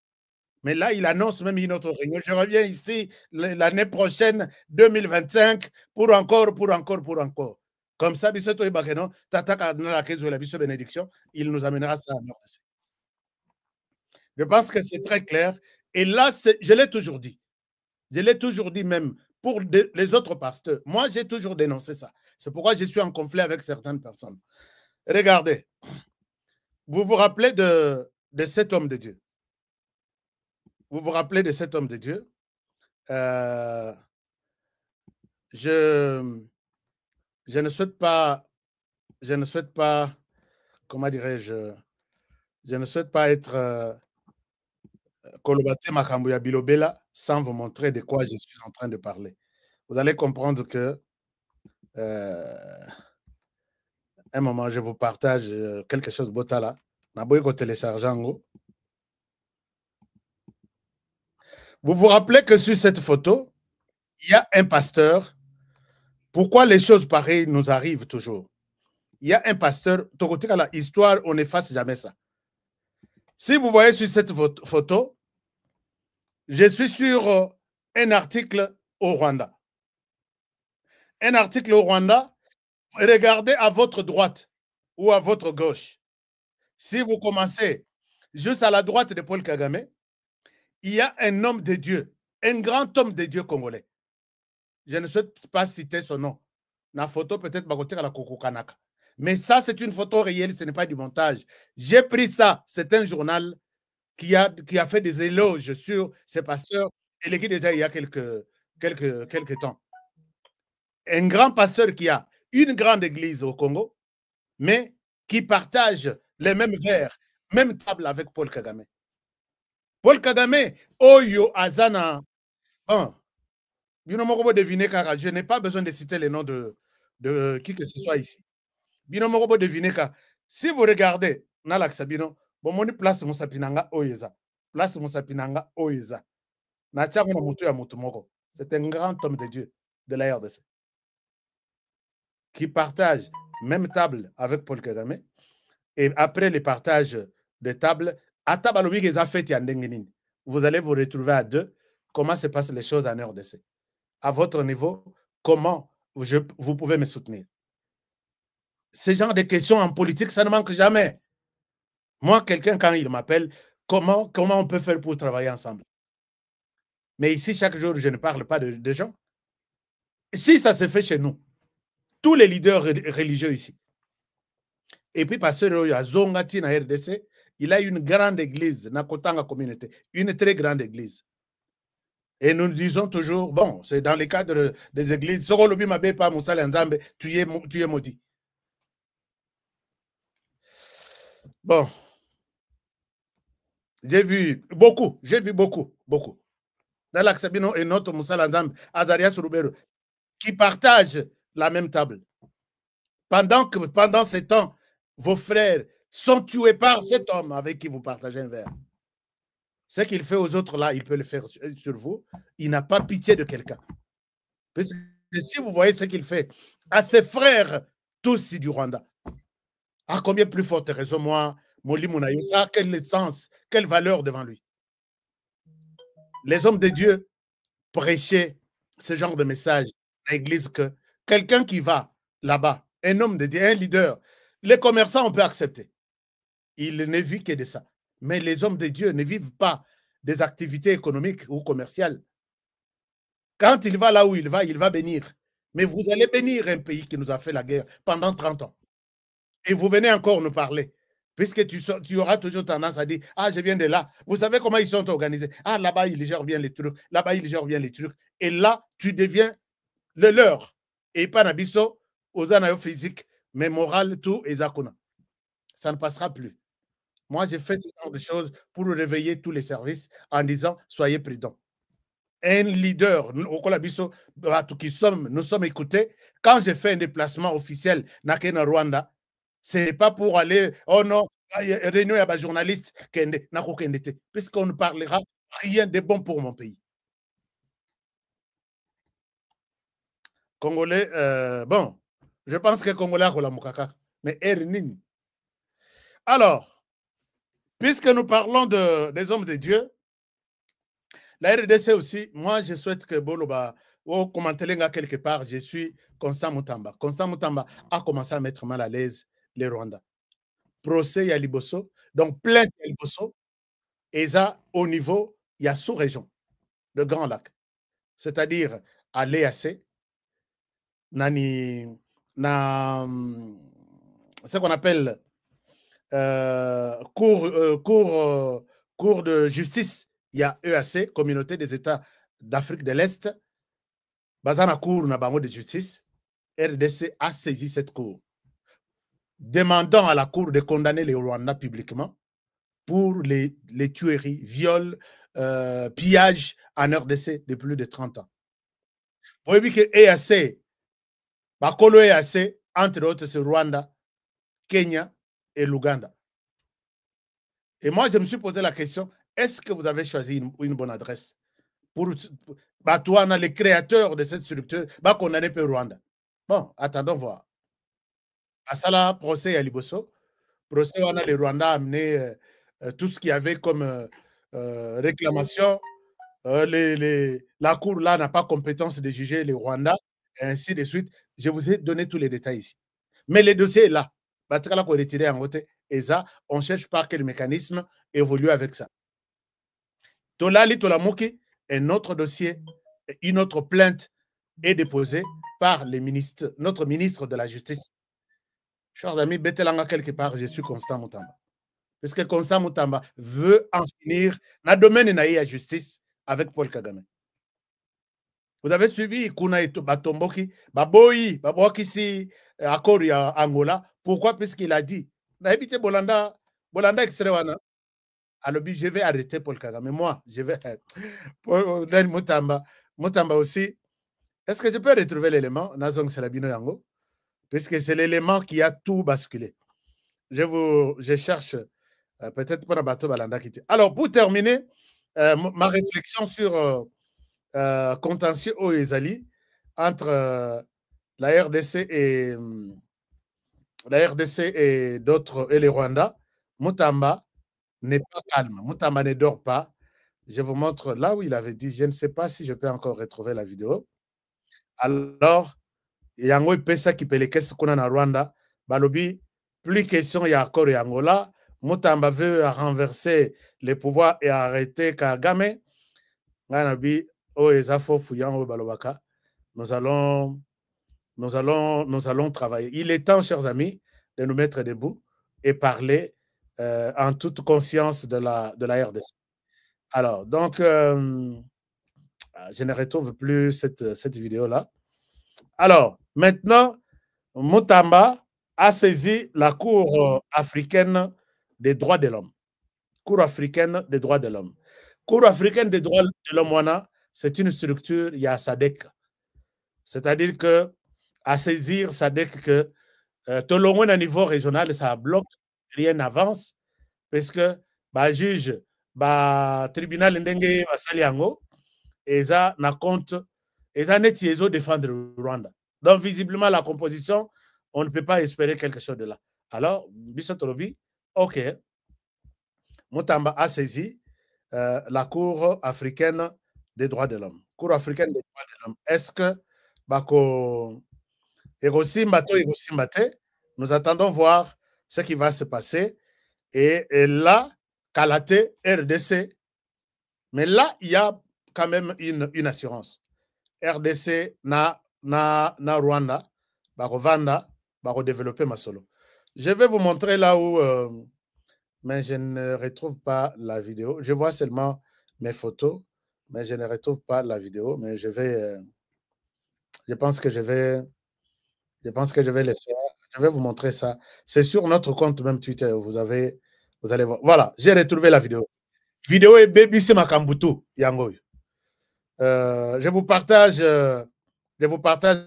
G: Mais là, il annonce même une autre réunion. Je reviens ici l'année prochaine, 2025, pour encore. Comme ça, bénédiction, il nous amènera ça à notre. Je pense que c'est très clair. Et là, je l'ai toujours dit. Je l'ai toujours dit même pour les autres pasteurs. Moi, j'ai toujours dénoncé ça. C'est pourquoi je suis en conflit avec certaines personnes. Regardez, vous vous rappelez de cet homme de Dieu. Vous vous rappelez de cet homme de Dieu. Je ne souhaite pas, comment dirais-je, je ne souhaite pas être Kolobate Makambuya Bilobela sans vous montrer de quoi je suis en train de parler. Vous allez comprendre que un moment, je vous partage quelque chose de botala. Vous vous rappelez que sur cette photo, il y a un pasteur. Pourquoi les choses pareilles nous arrivent toujours? Il y a un pasteur, l'histoire, on n'efface jamais ça. Si vous voyez sur cette photo, je suis sur un article au Rwanda. Un article au Rwanda, regardez à votre droite ou à votre gauche. Si vous commencez juste à la droite de Paul Kagame, il y a un homme de Dieu, un grand homme de Dieu congolais. Je ne souhaite pas citer son nom. La photo peut-être à la Koko Kanaka. Mais ça, c'est une photo réelle, ce n'est pas du montage. J'ai pris ça, c'est un journal qui a fait des éloges sur ces pasteurs, et l'équipe déjà il y a quelques temps. Un grand pasteur qui a une grande église au Congo, mais qui partage les mêmes verres, même table avec Paul Kagame. Paul Kagame, Oyo Azana. Bon, je n'ai pas besoin de citer les noms de qui que ce soit ici. Binomogo deviner si vous regardez Nalak Sabino, bon moni place Musapinanga Oyeza. Place Musapinanga Oyeza. Nachamona Mutu ya Mutumoko. C'est un grand homme de Dieu de la RDC qui partage même table avec Paul Kagame. Et après le partage de table, à table vous allez vous retrouver à deux. Comment se passent les choses en RDC? À votre niveau, comment vous pouvez me soutenir? Ce genre de questions en politique, ça ne manque jamais. Moi, quelqu'un, quand il m'appelle, comment on peut faire pour travailler ensemble? Mais ici, chaque jour, je ne parle pas de gens. Si ça se fait chez nous, tous les leaders religieux ici, et puis pasteur Yazongati na RDC, il a une grande église, Nakotanga communauté, une très grande église. Et nous disons toujours, bon, c'est dans le cadre des églises, tu es maudit. Bon, j'ai vu beaucoup. Dans l'Aksabino et notre Moussala Nzambe, Azarias Roubero, qui partagent la même table. Pendant ce temps, vos frères sont tués par cet homme avec qui vous partagez un verre. Ce qu'il fait aux autres là, il peut le faire sur vous. Il n'a pas pitié de quelqu'un. Parce que si vous voyez ce qu'il fait à ses frères, tous du Rwanda, à combien plus forte raison, moi, Moli Mounaïou, ça a quel sens, quelle valeur devant lui? Les hommes de Dieu prêchaient ce genre de message à l'église que quelqu'un qui va là-bas, un homme de Dieu, un leader, les commerçants, on peut accepter. Ils ne vivent que de ça. Mais les hommes de Dieu ne vivent pas des activités économiques ou commerciales. Quand il va là où il va bénir. Mais vous allez bénir un pays qui nous a fait la guerre pendant 30 ans. Et vous venez encore nous parler. Puisque tu auras toujours tendance à dire, ah, je viens de là. Vous savez comment ils sont organisés. Ah, là-bas, ils gèrent bien les trucs. Là-bas, ils gèrent bien les trucs. Et là, tu deviens le leur. Et pas nabiso, aux anayo physiques, mais moral, tout, et zakuna. Ça ne passera plus. Moi, j'ai fait ce genre de choses pour réveiller tous les services en disant, soyez prudents. Un leader, nous sommes écoutés. Quand j'ai fait un déplacement officiel dans Rwanda, ce n'est pas pour aller, oh non, réunion à journaliste, puisqu'on ne parlera rien de bon pour mon pays. Congolais, bon, je pense que Congolais a la mukaka, mais Ernini. Alors, puisque nous parlons des hommes de Dieu, la RDC aussi, moi je souhaite que Boloba, ou commentelenga quelque part, je suis Constant Mutamba. Constant Mutamba a commencé à mettre mal à l'aise les Rwandais. Procès à Liboso, donc plainte à Liboso, et ça au niveau, il y a sous-région, le Grand Lac, c'est-à-dire à l'EAC, ce qu'on appelle cour de justice, il y a EAC, Communauté des États d'Afrique de l'Est, Bazana cour na bango de justice, RDC a saisi cette cour, demandant à la cour de condamner les Rwandais publiquement pour les tueries, viols, pillages en RDC de plus de 30 ans. Vous voyez que EAC, Bakolo EAC, entre autres, c'est Rwanda, Kenya et l'Ouganda. Et moi, je me suis posé la question, est-ce que vous avez choisi une bonne adresse pour Batouana, les créateurs de cette structure, condamner le Rwanda? Bon, attendons voir. À ça, procès à Liboso. Procès, on a les Rwandais amené tout ce qu'il y avait comme réclamation. La Cour, là, n'a pas compétence de juger les Rwandais, et ainsi de suite. Je vous ai donné tous les détails ici. Mais le dossier est là. Et ça, on cherche par quel mécanisme évoluer avec ça. Tolali Tolamuki, un autre dossier, une autre plainte est déposée par notre ministre de la Justice. Chers amis, Betelanga quelque part, je suis Constant Moutamba. Parce que Constant Moutamba veut en finir dans le domaine de la justice avec Paul Kagame. Vous avez suivi Kuna et Batomboki, Baboyi, Babouakisi, accord à Angola. Pourquoi? Puisqu'il a dit, n'habitez Bolanda Extrewana. Alors, je vais arrêter Paul Kagame. Moi, je vais. Paul Moutamba aussi. Est-ce que je peux retrouver l'élément? Nazong Salabino Yango. Puisque c'est l'élément qui a tout basculé. Je cherche peut-être pour un bateau Balanda qui. Alors, pour terminer, ma réflexion sur contentieux au Ezali entre la RDC et d'autres, et les Rwandais, Moutamba n'est pas calme. Moutamba ne dort pas. Je vous montre là où il avait dit, je ne sais pas si je peux encore retrouver la vidéo. Alors, il y a un peu ça qui peut les questions qu'on a en Rwanda. Balobi, plus question, il y a encore et Angola. Moutamba veut renverser les pouvoirs et arrêter Kagame. Nganabi, oh, Ezafo, Fouyan, oh, Balobaka. Nous allons travailler. Il est temps, chers amis, de nous mettre debout et parler en toute conscience de la RDC. Alors, donc, je ne retrouve plus cette vidéo-là. Alors, maintenant, Moutamba a saisi la Cour africaine des droits de l'homme. Cour africaine des droits de l'homme. Cour africaine des droits de l'homme, c'est une structure, il y a SADC. C'est-à-dire que à saisir SADC que tout le monde à niveau régional, ça bloque, rien n'avance, parce que juge, tribunal ndenge basaliango, et ça n'a compte, et ça n'est pas défendre le Rwanda. Donc, visiblement, la composition, on ne peut pas espérer quelque chose de là. Alors, Bissotolobi, ok, Moutamba a saisi la Cour africaine des droits de l'homme. Cour africaine des droits de l'homme. Est-ce que nous attendons voir ce qui va se passer. Et là, Kalate, RDC, mais là, il y a quand même une assurance. RDC, na Rwanda, Vanda, développer ma solo. Je vais vous montrer là où, mais je ne retrouve pas la vidéo. Je vois seulement mes photos, mais je ne retrouve pas la vidéo. Mais je vais, je pense que je vais le faire. Je vais vous montrer ça. C'est sur notre compte même Twitter. Vous allez voir. Voilà, j'ai retrouvé la vidéo. Vidéo est Baby Makambutu Yangoy. Je vous partage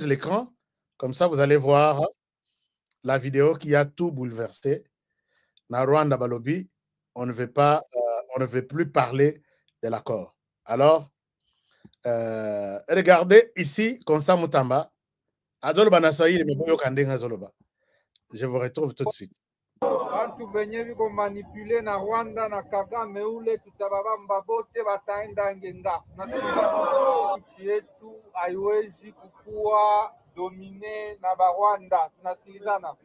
G: l'écran. Comme ça, vous allez voir la vidéo qui a tout bouleversé. Na Rwanda Balobi, on ne veut plus parler de l'accord. Alors, regardez ici, Constant Moutamba. Je vous retrouve tout de suite.
L: Watu benye biko manipule na Rwanda na Kagame ule tutababamba bote wataenda ngenga. Nchi yetu haiwezi kukua domine na Rwanda. Tunasikilizana?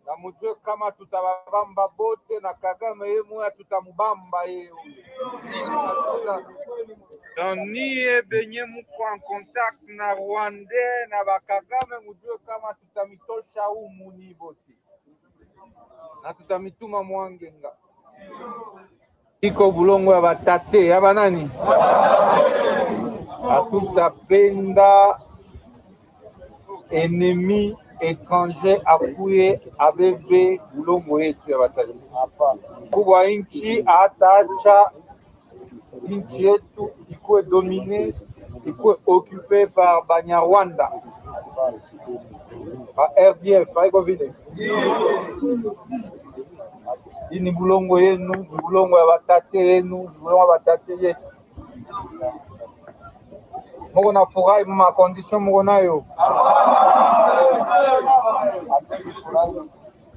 L: Na mjue kama tutababamba bote na Kagame yeye moya tutamubamba yeye. Niye benye muko en contact na Rwanda na Bakagame mjue kama tutamitosha humu ni bote. Na tutamituma Mwangenga. Iko bulongo ya batate ya banani. Hatutapenda ennemi étranger akuye abebe bulongo yetu ya batate. Kubwa nchi ataacha nchi yetu ikuwe domine, ikuwe occupé par Banyarwanda. Par RDF, haiko vile. Ini bulongo yenu, bulongo ya batate yenu, bulongo ya batate yetu. Moko na furahi ma condition moko nayo.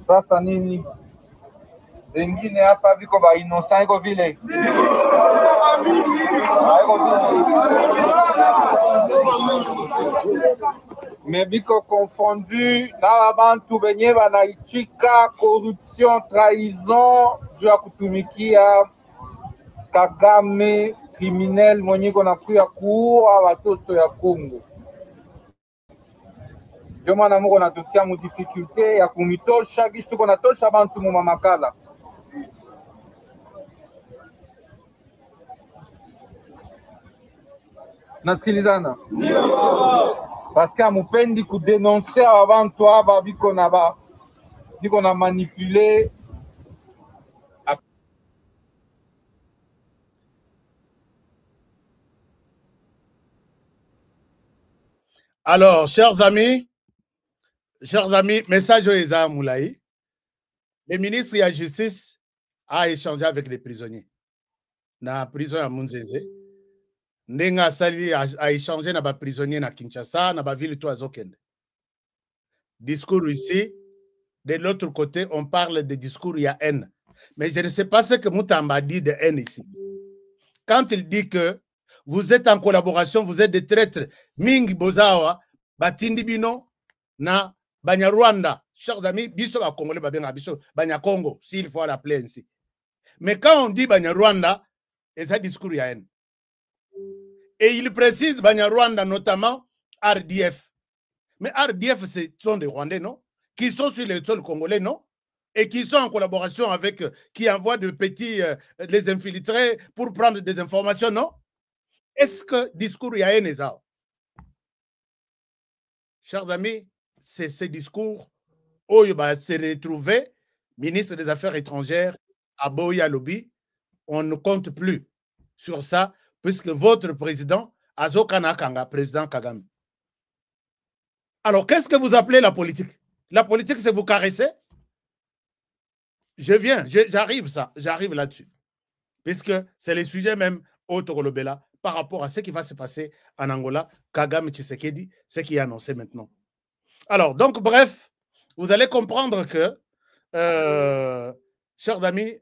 L: Sasa nini? Wengine hapa biko ba innocent iko vile. Mais biko confondu na bantu benye banaichika corruption, trahison, juu ya kutumikia Kagame criminel mwenye kona kuya kuua watoto ya Kongo. ndio maana muko natutia mu difficulté ya kumitosha kisha tuko natosha bantu mu mamakala. Nasikilizana? Parce que amupendi kudenoncer abantu aba biko na manipuler.
G: Alors, chers amis, message au Eza Moulaï. Le ministre de la Justice a échangé avec les prisonniers. Dans la prison à Munzenze. Nenga Sali a échangé avec les prisonniers à Kinshasa, dans la ville de Toazokende. Discours ici. De l'autre côté, on parle de discours, il y a haine. Mais je ne sais pas ce que Moutamba dit de haine ici. Quand il dit que vous êtes en collaboration, vous êtes des traîtres, Mingi Bozawa, Batindi Bino, na Banyarwanda, chers amis, biso ba Congolais, biso Banyakongo, s'il faut l'appeler ainsi. Mais quand on dit Banyarwanda, c'est un discours il y a haine. Et il précise Banyarwanda, notamment RDF. Mais RDF, ce sont des Rwandais, non? Qui sont sur le sol congolais, non? Et qui sont en collaboration avec, qui envoient de petits, les infiltrés pour prendre des informations, non? Est-ce que discours il y a un ezao? Chers amis, c'est ce discours où il va se retrouver ministre des Affaires étrangères à Boya Lobby. On ne compte plus sur ça, puisque votre président, Azokana Kanga, président Kagame. Alors, qu'est-ce que vous appelez la politique? La politique, c'est vous caresser? J'arrive là-dessus. Puisque c'est le sujet même Autokolobela par rapport à ce qui va se passer en Angola, Kagame Tshisekedi, ce qui est annoncé maintenant. Alors, donc, bref, vous allez comprendre que, chers amis,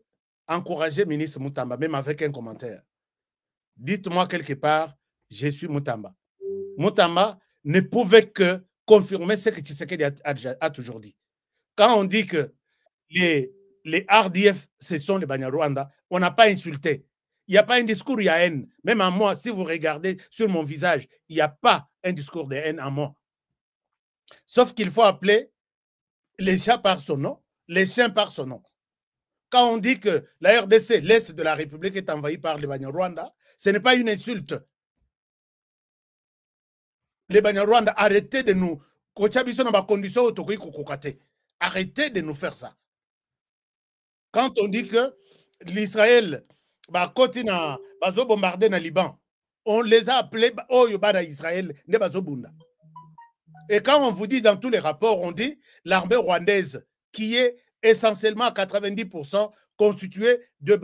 G: encouragez ministre Moutamba, même avec un commentaire. Dites-moi quelque part, je suis Moutamba. Moutamba ne pouvait que confirmer ce que Tshisekedi a toujours dit. Quand on dit que les RDF, ce sont les Banyarwanda, on n'a pas insulté. Il n'y a pas un discours, il y a haine. Même à moi, si vous regardez sur mon visage, il n'y a pas un discours de haine à moi. Sauf qu'il faut appeler les chats par son nom, les chiens par son nom. Quand on dit que la RDC, l'Est de la République, est envahie par les Banyarwanda, ce n'est pas une insulte. Les Banyarwanda, arrêtez de nous... Arrêtez de nous faire ça. Quand on dit que l'Israël va continuer à bombarder le Liban, on les a appelés Israël. Et quand on vous dit dans tous les rapports, on dit l'armée rwandaise qui est essentiellement à 90% constituée de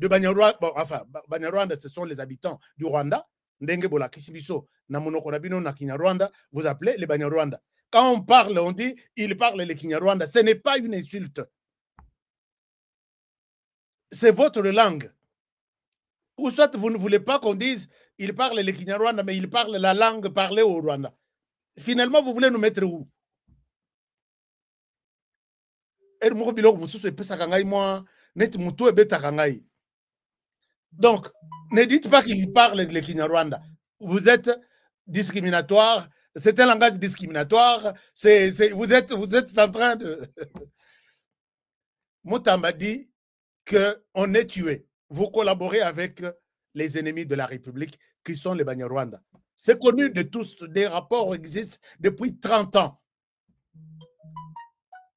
G: Banyarwanda. Bon, enfin, Banyarwanda, ce sont les habitants du Rwanda. Ndenge bola kisibiso na monoko na bino na Kinyarwanda, vous appelez les Banyarwanda. Quand on parle, on dit il parle les Kinyarwanda. Ce n'est pas une insulte. C'est votre langue. Ou soit vous ne voulez pas qu'on dise il parle les Kinyarwanda, mais il parle la langue parlée au Rwanda. Finalement, vous voulez nous mettre où? Donc, ne dites pas qu'il parle les Kinyarwanda. Vous êtes discriminatoire. C'est un langage discriminatoire. Vous êtes en train de... Moutamba dit qu'on est tué. Vous collaborez avec les ennemis de la République qui sont les Banyarwanda. C'est connu de tous. Des rapports existent depuis 30 ans.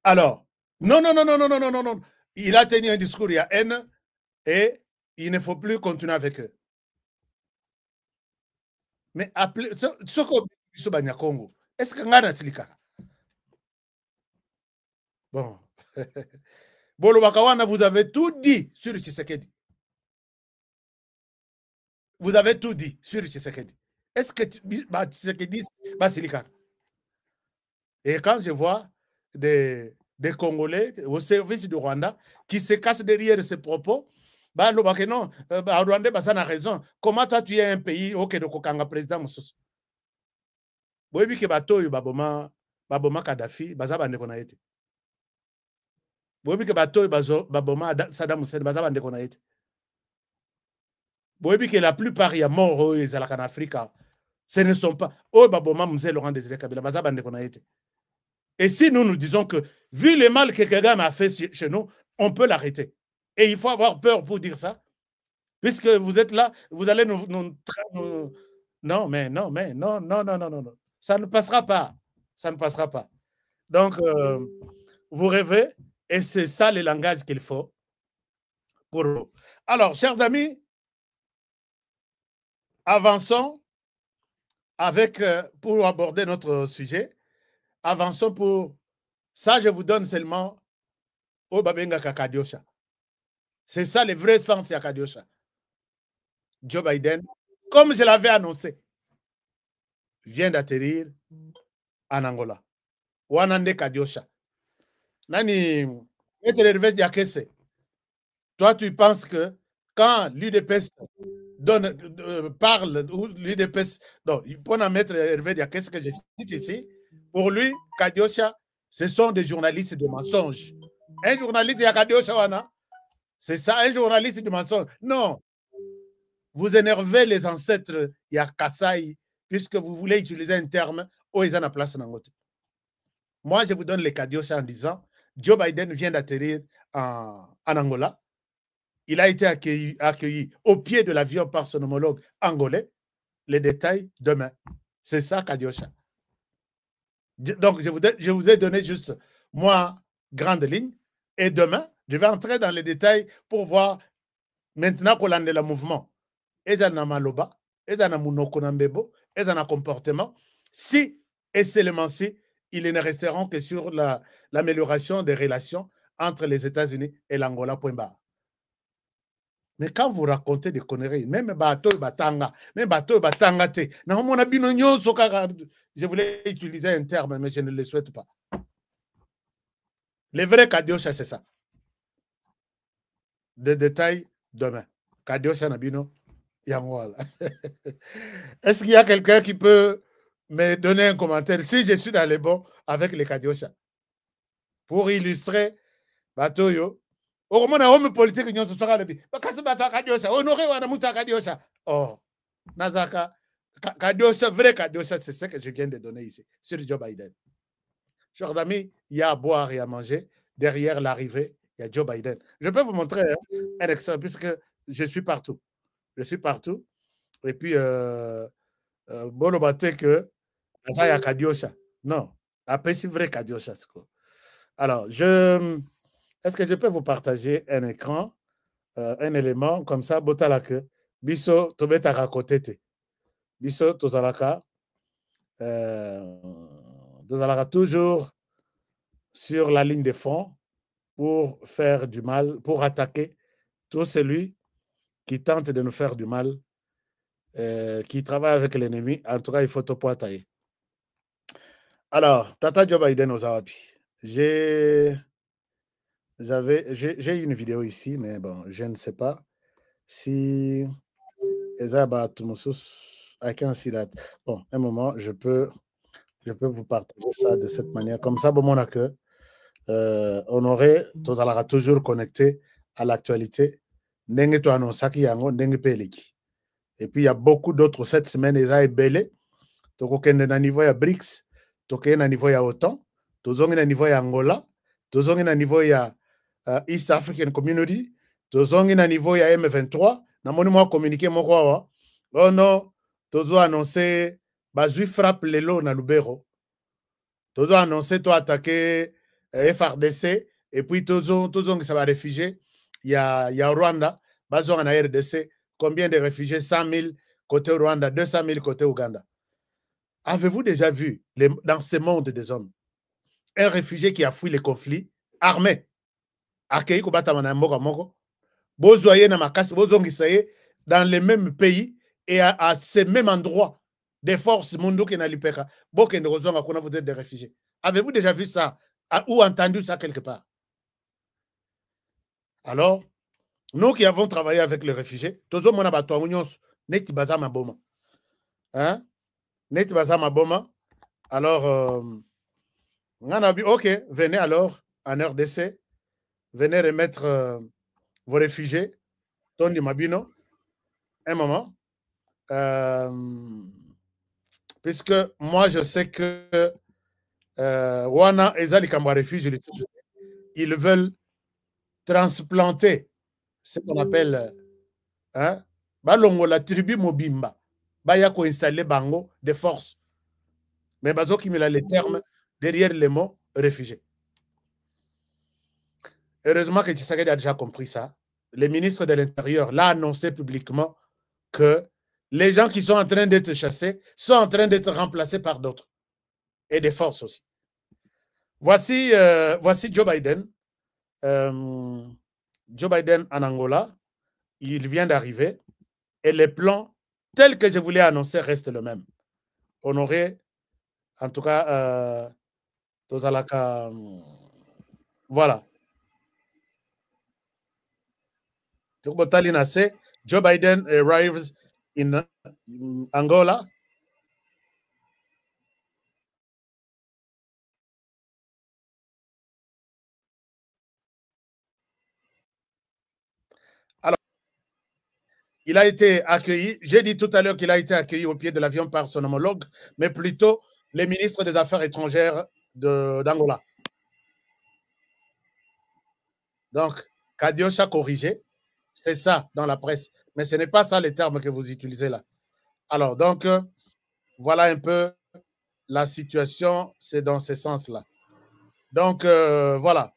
G: Alors, non. Il a tenu un discours, il y a haine et il ne faut plus continuer avec eux. Mais appelez ce qu'on dit sur Congo, est-ce que Ngana Silika? Bon. Bolo Bakawana, vous avez tout dit sur Tshisekedi. Vous avez tout dit sur Tshisekedi. Est-ce que Tshisekedi va Silika? Et quand je vois des Congolais au service du Rwanda qui se cachent derrière ces propos, non, Rwanda a raison. Comment toi tu es un pays au Kokanga président Moussous? Boyebi ke bato baboma Kadhafi bazaba ndeko na ete. Boyebi ke bato baboma Saddam Hussein bazaba ndeko na ete. Boyebi ke la plupart ya mort ezalaka en Afrique, Ce ne sont pas. Oh, Baboma, Mzé Laurent Désiré Kabila, Baza Bande qu'on a été. Et si nous disons que, vu le mal que Kagame a fait chez nous, on peut l'arrêter. Et il faut avoir peur pour dire ça. Puisque vous êtes là, vous allez nous non, mais non. Ça ne passera pas. Ça ne passera pas. Donc, vous rêvez, et c'est ça le langage qu'il faut pour vous. Alors, chers amis, avançons avec, pour aborder notre sujet. Avançons pour ça, je vous donne seulement au Babenga Kakadiosha. C'est ça le vrai sens de Kakadiosha. Joe Biden, comme je l'avais annoncé, vient d'atterrir en Angola. Wanande Kadiosha. Nani, toi, tu penses que quand l'UDPS parle, ou l'UDPS, non, il peut en mettre Hervé Diakese que je cite ici, pour lui, Kadiosha, ce sont des journalistes de mensonges. Un journaliste, il y a Kadiosha Wana. C'est ça, un journaliste de mensonge. Non. Vous énervez les ancêtres, il y a Kassai, puisque vous voulez utiliser un terme, où ils ont la place dans votre. Moi, je vous donne les Kadiosha en disant, Joe Biden vient d'atterrir en Angola. Il a été accueilli au pied de l'avion par son homologue angolais. Les détails demain. C'est ça, Kadiosha. Donc, je vous ai donné juste, moi, grande ligne. Et demain, je vais entrer dans les détails pour voir maintenant qu'on a le mouvement. Et dans le maloba, et dans le monokonambebo, et dans le comportement. Si, et seulement si, ils ne resteront que sur l'amélioration des relations entre les États-Unis et l'Angola. Mais quand vous racontez des conneries, même bateau batanga, même bateau batanga te, je voulais utiliser un terme, mais je ne le souhaite pas. Le vrai Kadiosha, c'est ça. Des détails demain. Kadiosha Nabino, Yangwala. Est-ce qu'il y a quelqu'un qui peut me donner un commentaire si je suis dans les bons avec les Kadiosha pour illustrer Batoyo? Au moins, homme politique, nous sommes honoré Kadiosha. Oh, Nazaka, Kadiosha, vrai Kadiosha, c'est ce que je viens de donner ici, sur Joe Biden. Chers amis, il y a à boire et à manger. Derrière l'arrivée, il y a Joe Biden. Je peux vous montrer un extrait, puisque je suis partout. Je suis partout. Et puis, Bolo Bate que ça y a Kadiosha. Non, après, c'est vrai Kadiosha. Alors, est-ce que je peux vous partager un écran, un élément comme ça, Botalake, Biso Tobetaka Kotete. Biso Tozalaka. Tozalaka toujours sur la ligne de front pour faire du mal, pour attaquer tout celui qui tente de nous faire du mal, qui travaille avec l'ennemi. En tout cas, il faut te poitailler. Alors, Tata Joe Biden aux Arabi. J'ai une vidéo ici, mais bon, je ne sais pas si bon, un moment, je peux vous partager ça de cette manière. Comme ça, bon, mon accueil, Honoré, tu seras toujours connecté à l'actualité. Et puis, il y a beaucoup d'autres cette semaine, ils ont belé. Tu as un niveau à BRICS, tu as un niveau à OTAN, tu as un niveau à Angola, tu as un niveau à East African Community, tu as un niveau à M23. Je communiqué mon quoi. Oh non, tu as annoncé Bazui frappe les lots dans Lubero. Tu as annoncé toi attaquer FRDC et puis tous qui ça va réfugier. Il y a Rwanda, Bazou en RDC. Combien de réfugiés? 100 000 côté Rwanda, 200 000 côté Ouganda. Avez-vous déjà vu dans ce monde des hommes un réfugié qui a fui les conflits armé, accueilli dans les mêmes pays et à ces mêmes endroits des forces Mundu qui n'a l'IPECA, vous êtes des réfugiés. Avez-vous déjà vu ça ou entendu ça quelque part? Alors, nous qui avons travaillé avec les réfugiés, tous les gens neti bazama boma. Hein? Neti bazama boma. Alors, ok, venez alors en RDC, venez remettre vos réfugiés. Tondi Mabino, un moment. puisque moi je sais que Wana et Zali Kamba Refuge, ils veulent transplanter ce qu'on appelle Balongo la tribu Mobimba. Baya ko installer bango des forces. Mais bazo qui met là les termes derrière les mots réfugiés. Heureusement que Tshisekedi a déjà compris ça. Le ministre de l'Intérieur l'a annoncé publiquement que les gens qui sont en train d'être chassés sont en train d'être remplacés par d'autres. Et des forces aussi. Voici Joe Biden. Joe Biden en Angola. Il vient d'arriver. Et les plans tels que je voulais annoncer restent le même. Honoré, en tout cas, voilà. Joe Biden arrives in Angola. Alors, il a été accueilli, j'ai dit tout à l'heure qu'il a été accueilli au pied de l'avion par son homologue, mais plutôt les ministres des Affaires étrangères d'Angola. Donc, Kadiocha corrigé, c'est ça dans la presse, mais ce n'est pas ça les termes que vous utilisez là. Alors, donc, voilà un peu la situation, c'est dans ce sens-là. Donc, voilà.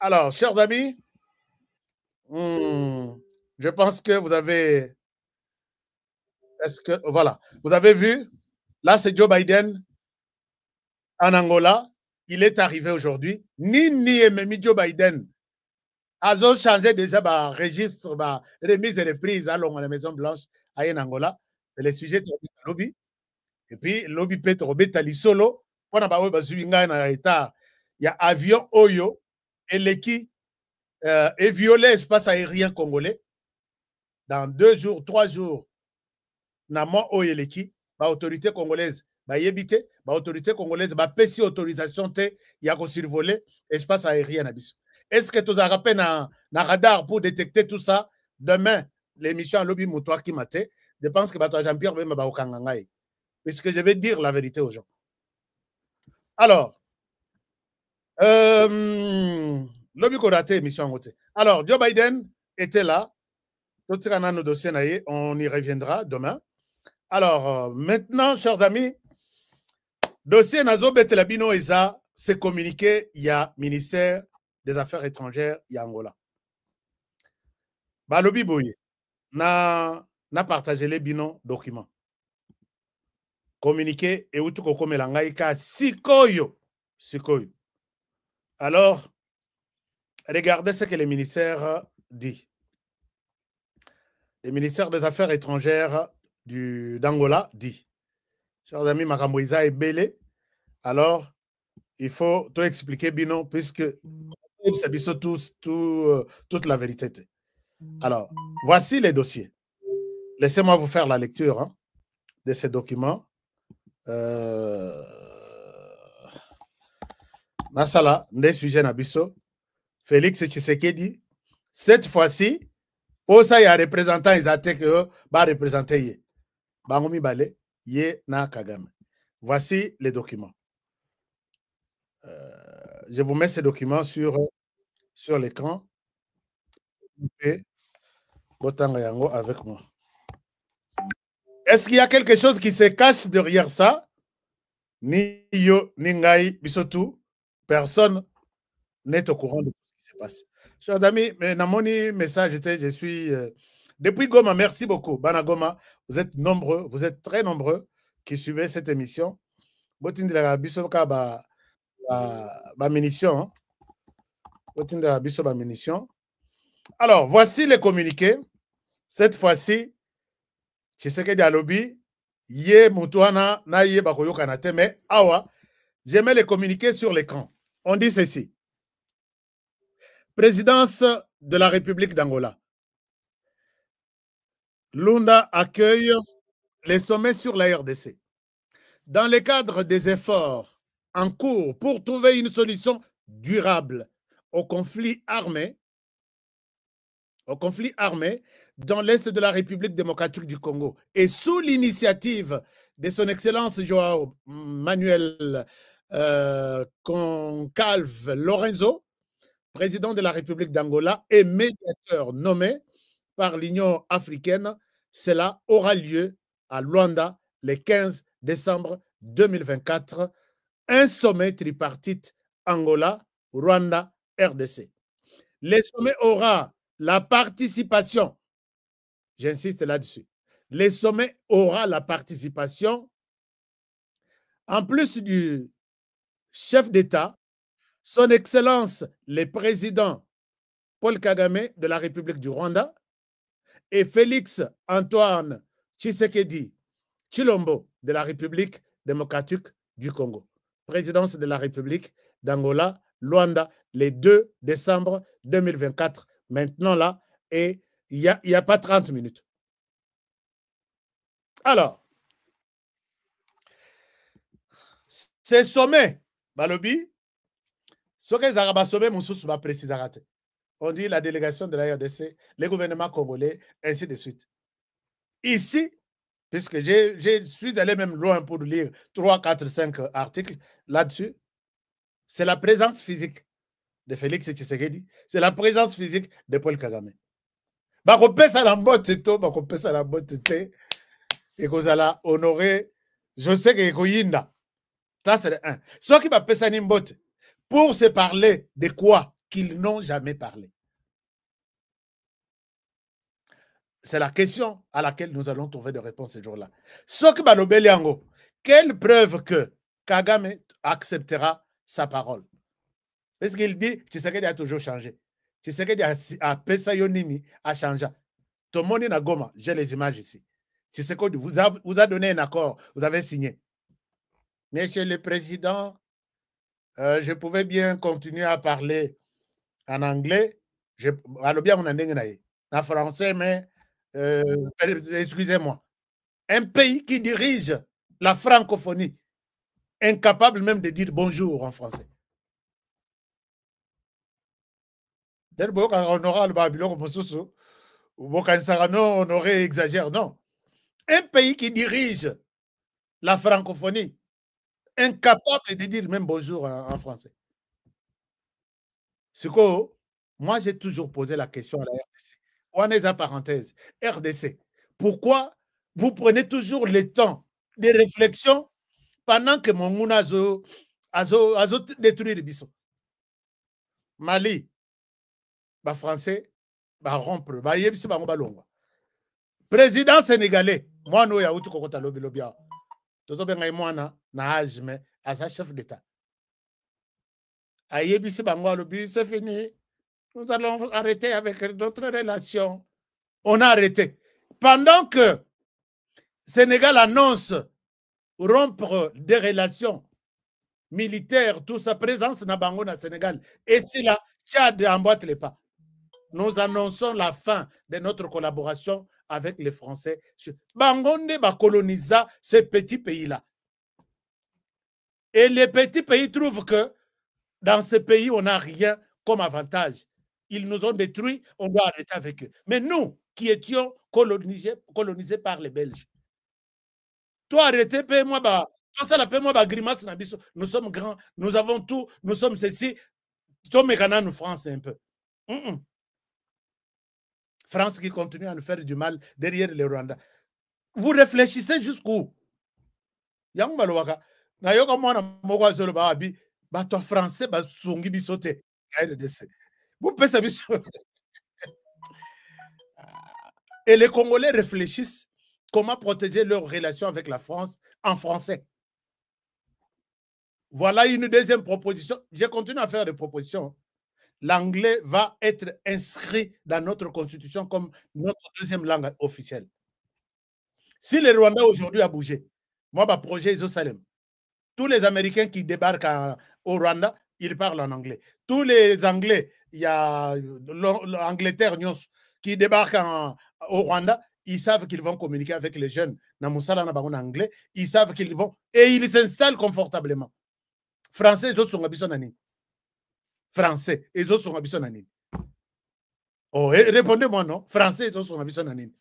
G: Alors, chers amis, je pense que vous avez... Voilà. Vous avez vu, là, c'est Joe Biden en Angola. Il est arrivé aujourd'hui. Ni Joe Biden a changé déjà le registre, remise et reprise à la Maison Blanche à Angola. C'est le sujet de lobby. Et puis, lobby peut être solo. Il y a avion Oyo et l'équipe est violé l'espace aérien congolais. Dans 2 jours, 3 jours, Namo Oyo l'équipe, l'autorité congolaise, l'autorité congolaise, péci autorisation, il y a survoler l'espace aérien. Est-ce que tu as rappelé un radar pour détecter tout ça? Demain, l'émission à lobby Moutoir qui m'a je pense que Jean-Pierre va au Kangangaï. Puisque je vais dire la vérité aux gens. Alors, lobby Koraté, émission. Alors, Joe Biden était là. Tout ce qu'on a nos dossiers, on y reviendra demain. Alors, maintenant, chers amis, dossier Nazo Betelabino Eza, c'est communiqué, il y a ministère des Affaires étrangères, il y a Angola. Lobby Boye, n'a partagé les binons documents. Communiqué et où tout comme l'angaïka sikoyo. Alors, regardez ce que le ministère dit. Le ministère des Affaires étrangères d'Angola dit. Chers amis, Makamboïza est belé. Alors, il faut tout expliquer bino puisque c'est toute la vérité. Alors, voici les dossiers. Laissez-moi vous faire la lecture de ces documents. Nasala, des sujets Nabiso, Félix Tshisekedi, cette fois-ci, pour ça, il y a un représentant, ils attendent que va représenter Bangomi Bale, Yé na Kagame. Voici les documents. Je vous mets ces documents sur l'écran. Et Botanga Yango avec moi. Est-ce qu'il y a quelque chose qui se cache derrière ça? Ni yo, ni ngai, bisotou, personne n'est au courant de tout ce qui se passe. Chers amis, dans mon message, je suis... depuis Goma, merci beaucoup. Bana Goma, vous êtes nombreux, vous êtes très nombreux qui suivez cette émission. Botindela bisoka ba munition. Botindela biso ba munition. Alors, voici les communiqués. Cette fois-ci, Tshisekedi alobi, Yé Moutouana, na Yé Bakoyo Kanate, mais awa, je mets les communiqués sur l'écran. On dit ceci. Présidence de la République d'Angola. Lunda accueille les sommets sur la RDC. Dans le cadre des efforts en cours pour trouver une solution durable au conflit armé dans l'est de la République démocratique du Congo et sous l'initiative de son Excellence Joao Manuel Concalves Lorenzo, président de la République d'Angola et médiateur nommé par l'Union africaine. Cela aura lieu à Luanda le 15 décembre 2024. Un sommet tripartite Angola, Rwanda, RDC. Le sommet aura la participation, j'insiste là-dessus, le sommet aura la participation, en plus du chef d'État, son Excellence le président Paul Kagame de la République du Rwanda et Félix Antoine Tshisekedi Tshilombo de la République démocratique du Congo. Présidence de la République d'Angola, Luanda, le 2 décembre 2024. Maintenant là, et il n'y a pas 30 minutes. Alors, ces sommets, Balobi, ce que les sommets, Moussous préciser. On dit la délégation de la RDC, les gouvernements congolais, ainsi de suite. Ici, puisque je suis allé même loin pour lire 3, 4, 5 articles là-dessus, c'est la présence physique de Félix Tshisekedi, c'est la présence physique de Paul Kagame. Bakopesa la mbote to, bakopesa la mbote te, et qu'on a honoré, je sais que Koyinda. Ça, c'est le 1. Ceux qui m'appellent une mbote, pour se parler de quoi qu'ils n'ont jamais parlé. C'est la question à laquelle nous allons trouver des réponses ce jour-là. Ceux qui m'appellent, quelle preuve que Kagame acceptera sa parole? Parce qu'il dit, Tshisekedi a toujours changé. Tshisekedi a Pesa Yonini a changé. Tout le monde est à Goma, j'ai les images ici. Tshisekedi vous a donné un accord, vous avez signé. Monsieur le Président, je pouvais bien continuer à parler en anglais. En français, mais excusez-moi. Un pays qui dirige la francophonie, incapable même de dire bonjour en français. On aurait exagéré, non. Un pays qui dirige la francophonie, incapable de dire même bonjour en français. Ce que moi, j'ai toujours posé la question à la RDC. On est à parenthèse. RDC, pourquoi vous prenez toujours le temps de réflexion pendant que mon moun a détruit le bisson? Mali, bah français, bah rompre, bah yebisi bah ngobalongwa. Président sénégalais, moi no ya utu kokota lobi lobia. Toto benga imwana na ajme as chef d'État. Ayebisi bangwa lobi, c'est fini. Nous allons arrêter avec notre relation. On a arrêté. Pendant que Sénégal annonce rompre des relations militaires, toute sa présence na bango na Sénégal, et si la Tchad emboîte les pas, nous annonçons la fin de notre collaboration avec les Français. Bangonde va coloniser ces petits pays-là. Et les petits pays trouvent que dans ces pays, on n'a rien comme avantage. Ils nous ont détruits, on doit arrêter avec eux. Mais nous, qui étions colonisés par les Belges, toi arrêtez, paye-moi, toi ça la paye-moi, grimace, nous sommes grands, nous avons tout, nous sommes ceci. Toi, mécana, nous France un peu. France qui continue à nous faire du mal derrière le Rwanda. Vous réfléchissez jusqu'où? Yang malwaka. Na yoka mwana moko zolo ba abi ba to français ba sungi bisote. Vous pensez et les Congolais réfléchissent comment protéger leurs relations avec la France en français. Voilà une deuxième proposition. Je continue à faire des propositions. L'anglais va être inscrit dans notre constitution comme notre deuxième langue officielle. Si le Rwanda aujourd'hui a bougé, moi, ma projet est au Salem. Tous les Américains qui débarquent au Rwanda, ils parlent en anglais. Tous les Anglais, il y a l'Angleterre qui débarquent au Rwanda, ils savent qu'ils vont communiquer avec les jeunes. En anglais, ils savent qu'ils vont et ils s'installent confortablement. Français, ils sont habitués à nini. Français, ils sont habitués à nini. Oh, répondez-moi non. Français, ils sont habitués à nini.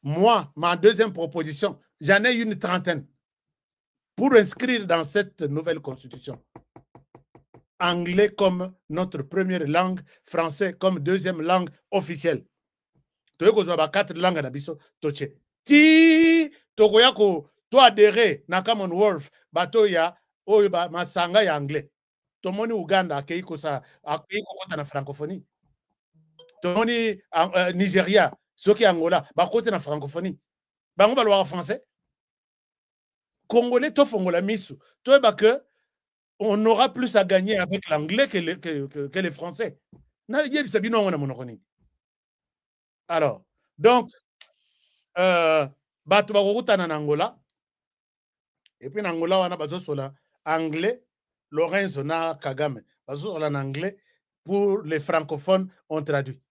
G: moi, ma deuxième proposition, j'en ai une trentaine pour inscrire dans cette nouvelle constitution anglais comme notre première langue, français comme deuxième langue officielle. Tu veux que 4 langues na biso toche. Ti tokoya ko to adhérer na Commonwealth bato ya oyo ba masanga ya anglais. Tomoni Uganda akeiko sa akeiko kota na francophonie. Tomoni Nigeria, soki Angola bakota na francophonie. Bango balwa français. Congolais to fongola misu. To ba que on aura plus à gagner avec l'anglais que les français. Na yebisa bino ngona monokoni. Alors, donc, bato bakokutana na Angola, et puis na Angola wana bazosola anglais, Lorenzo na Kagame, bazosola en anglais, pour les francophones on traduit.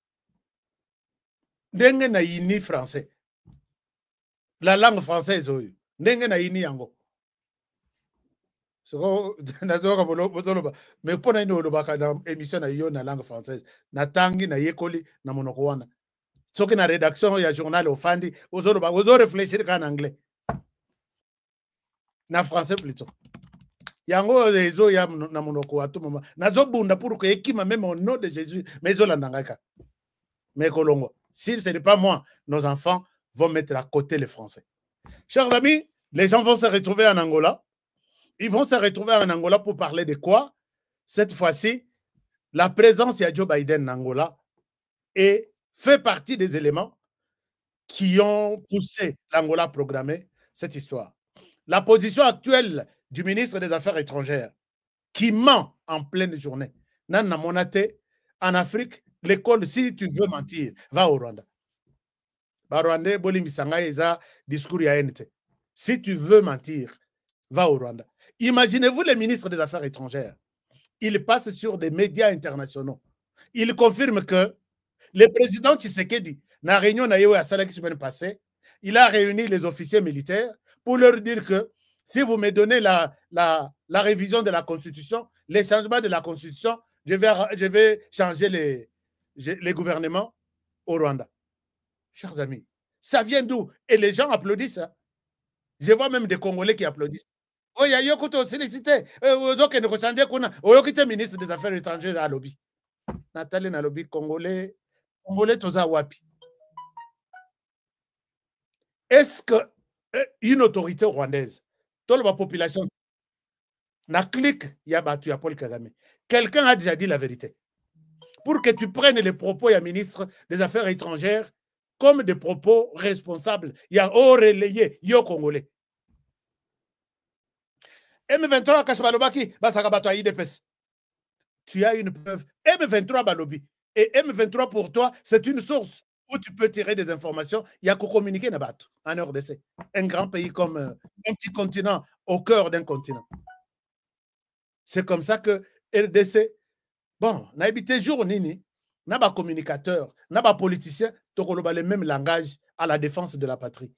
G: Ndenge na yini français, la langue française oyo, ndenge na yini yango. Soko nazoka bolo mais pona ino lobaka na émission na yo na langue française, na tangi na yekoli na monoko wana. Ce qui est la rédaction du journal au Fandi, vous réfléchir en anglais. En français plutôt. Yango rezo ya na monoko à tout moment. Nazo bunda pour que ekima même au nom de Jésus, mais zo landangaka. Mais kolongo. Si ce n'est pas moi, nos enfants vont mettre à côté les Français. Chers amis, les gens vont se retrouver en Angola. Ils vont se retrouver en Angola pour parler de quoi? Cette fois-ci, la présence de Joe Biden en Angola est fait partie des éléments qui ont poussé l'Angola à programmer cette histoire. La position actuelle du ministre des Affaires étrangères qui ment en pleine journée. Nana Monate, en Afrique, l'école, si tu veux mentir, va au Rwanda. Rwanda, discours ya NT. Si tu veux mentir, va au Rwanda. Imaginez-vous les ministres des Affaires étrangères. Ils passent sur des médias internationaux. Ils confirment que le président Tshisekedi, dans la réunion à Salak la semaine passée, il a réuni les officiers militaires pour leur dire que si vous me donnez la révision de la Constitution, les changements de la Constitution, je vais changer les gouvernements au Rwanda. Chers amis, ça vient d'où? Et les gens applaudissent. Hein? Je vois même des Congolais qui applaudissent. Oh, il y a eu une sollicité. Ministre des Affaires étrangères à lobby. Nathalie na lobby Congolais. Congolais toza wapi. Est-ce que une autorité rwandaise, toute la population, na clique ya batu ya Paul Kagame, quelqu'un a déjà dit la vérité. Pour que tu prennes les propos ya ministre des Affaires étrangères comme des propos responsables, ya relayé yo Congolais. M23 Kashabalobaki, basaka batu ya IDPS. Tu as une preuve. M23 Balobi. Et M23 pour toi, c'est une source où tu peux tirer des informations. Il y a qu'à communiquer en RDC. Un grand pays comme un petit continent au cœur d'un continent. C'est comme ça que RDC, bon, n'a habité jour nini, n'a pas communicateur, n'a pas politicien, tu as le même langage à la défense de la patrie.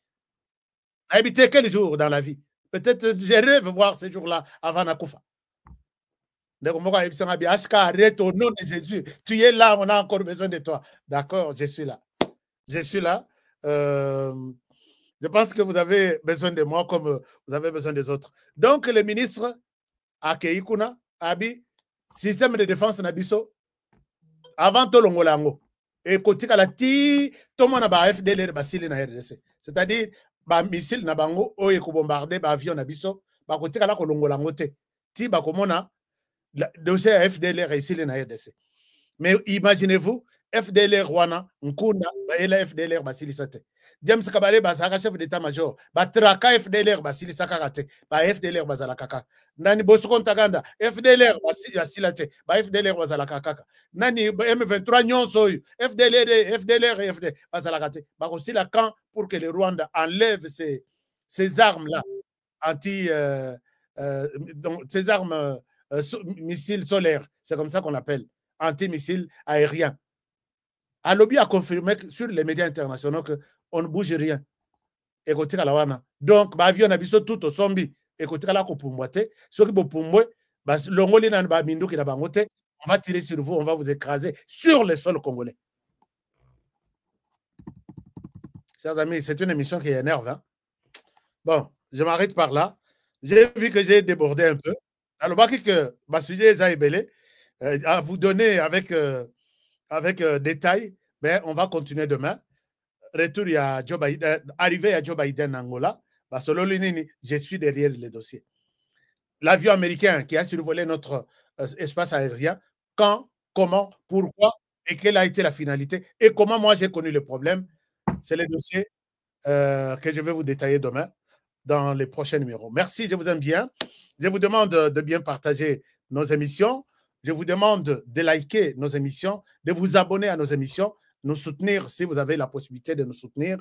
G: N'a habité quel jour dans la vie? Peut-être je rêve voir ces jours-là avant Nakoufa. Arrête au nom de Jésus. Tu es là, on a encore besoin de toi. D'accord, je suis là. Je suis là. Je pense que vous avez besoin de moi comme vous avez besoin des autres. Donc, le ministre Akeikuna, Abi, système de défense Nabiso, avant tout l'ongolango. Et côté la ti, tout le monde a ba FDLR basili na RDC. C'est-à-dire, ba missile na bango, oye ko bombarder ba avion Nabiso, ba côté la ko longolango te. Ti ba komona le dossier FDLR ici na RDC. Mais imaginez-vous, FDLR Rwanda, Nkunda, et la FDLR Basili Sate. James Kabare Basaka, chef d'état-major, Batraka FDLR Basili Sakarate, FDLR Bazalakaka. Nani Bosukon Taganda, FDLR Basilate, FDLR Bazalakaka. Nani M23 Nyonsoy, FDLR Bazalakate. Aussi la camp pour que le Rwanda enlève ces armes-là, donc ces armes missiles solaires, c'est comme ça qu'on appelle, anti-missiles aériens. Alobi a confirmé sur les médias internationaux qu'on ne bouge rien. Et donc, l'avion a vu tout au zombie. Et on va tirer sur vous, on va vous écraser sur le sol congolais. Chers amis, c'est une émission qui énerve. Hein? Bon, je m'arrête par là. J'ai vu que j'ai débordé un peu. Alors, que ma sujet est à vous donner avec détail, mais on va continuer demain. Retour à Joe Biden, arrivé à Joe Biden en Angola, je suis derrière les dossiers. L'avion américain qui a survolé notre espace aérien, quand, comment, pourquoi et quelle a été la finalité et comment moi j'ai connu le problème, c'est les dossiers que je vais vous détailler demain dans les prochains numéros. Merci, je vous aime bien. Je vous demande de bien partager nos émissions. Je vous demande de liker nos émissions, de vous abonner à nos émissions, nous soutenir si vous avez la possibilité de nous soutenir.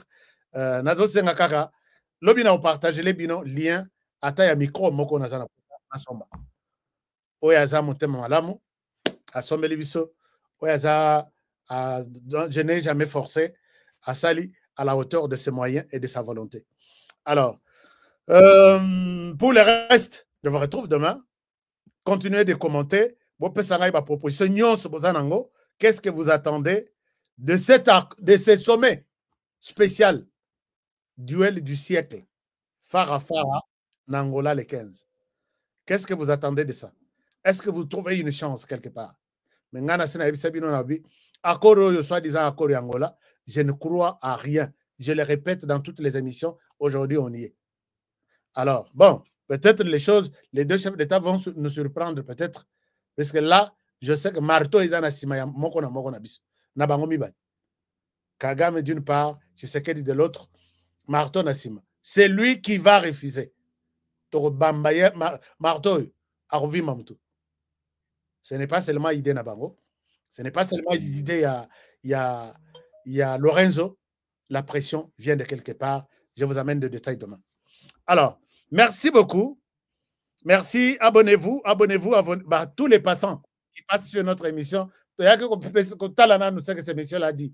G: Nazo Sengakara, lobina partager les bino liens ata ya micro moko nazana asomba. Oyaza motema malamu asombeli biso. Oyaza je n'ai jamais forcé à Sali à la hauteur de ses moyens et de sa volonté. Alors, pour le reste, je vous retrouve demain. Continuez de commenter. Qu'est-ce que vous attendez de ce sommet spécial duel du siècle Fara Nangola le 15? Qu'est-ce que vous attendez de ça? Est-ce que vous trouvez une chance quelque part? Je ne crois à rien. Je le répète dans toutes les émissions. Aujourd'hui, on y est. Alors, bon, peut-être les deux chefs d'État vont nous surprendre, peut-être. Parce que là, je sais que Marto est en Asimaya, Kagame d'une part, Tshisekedi de l'autre, Marto Nassima. C'est lui qui va refuser. Marto, Arvi Mamoutou. Ce n'est pas seulement l'idée Nabango. Ce n'est pas seulement l'idée, il y a Lorenzo. La pression vient de quelque part. Je vous amène de détails demain. Alors, merci beaucoup. Merci. Abonnez-vous à tous les passants qui passent sur notre émission. Cette émission l'a dit.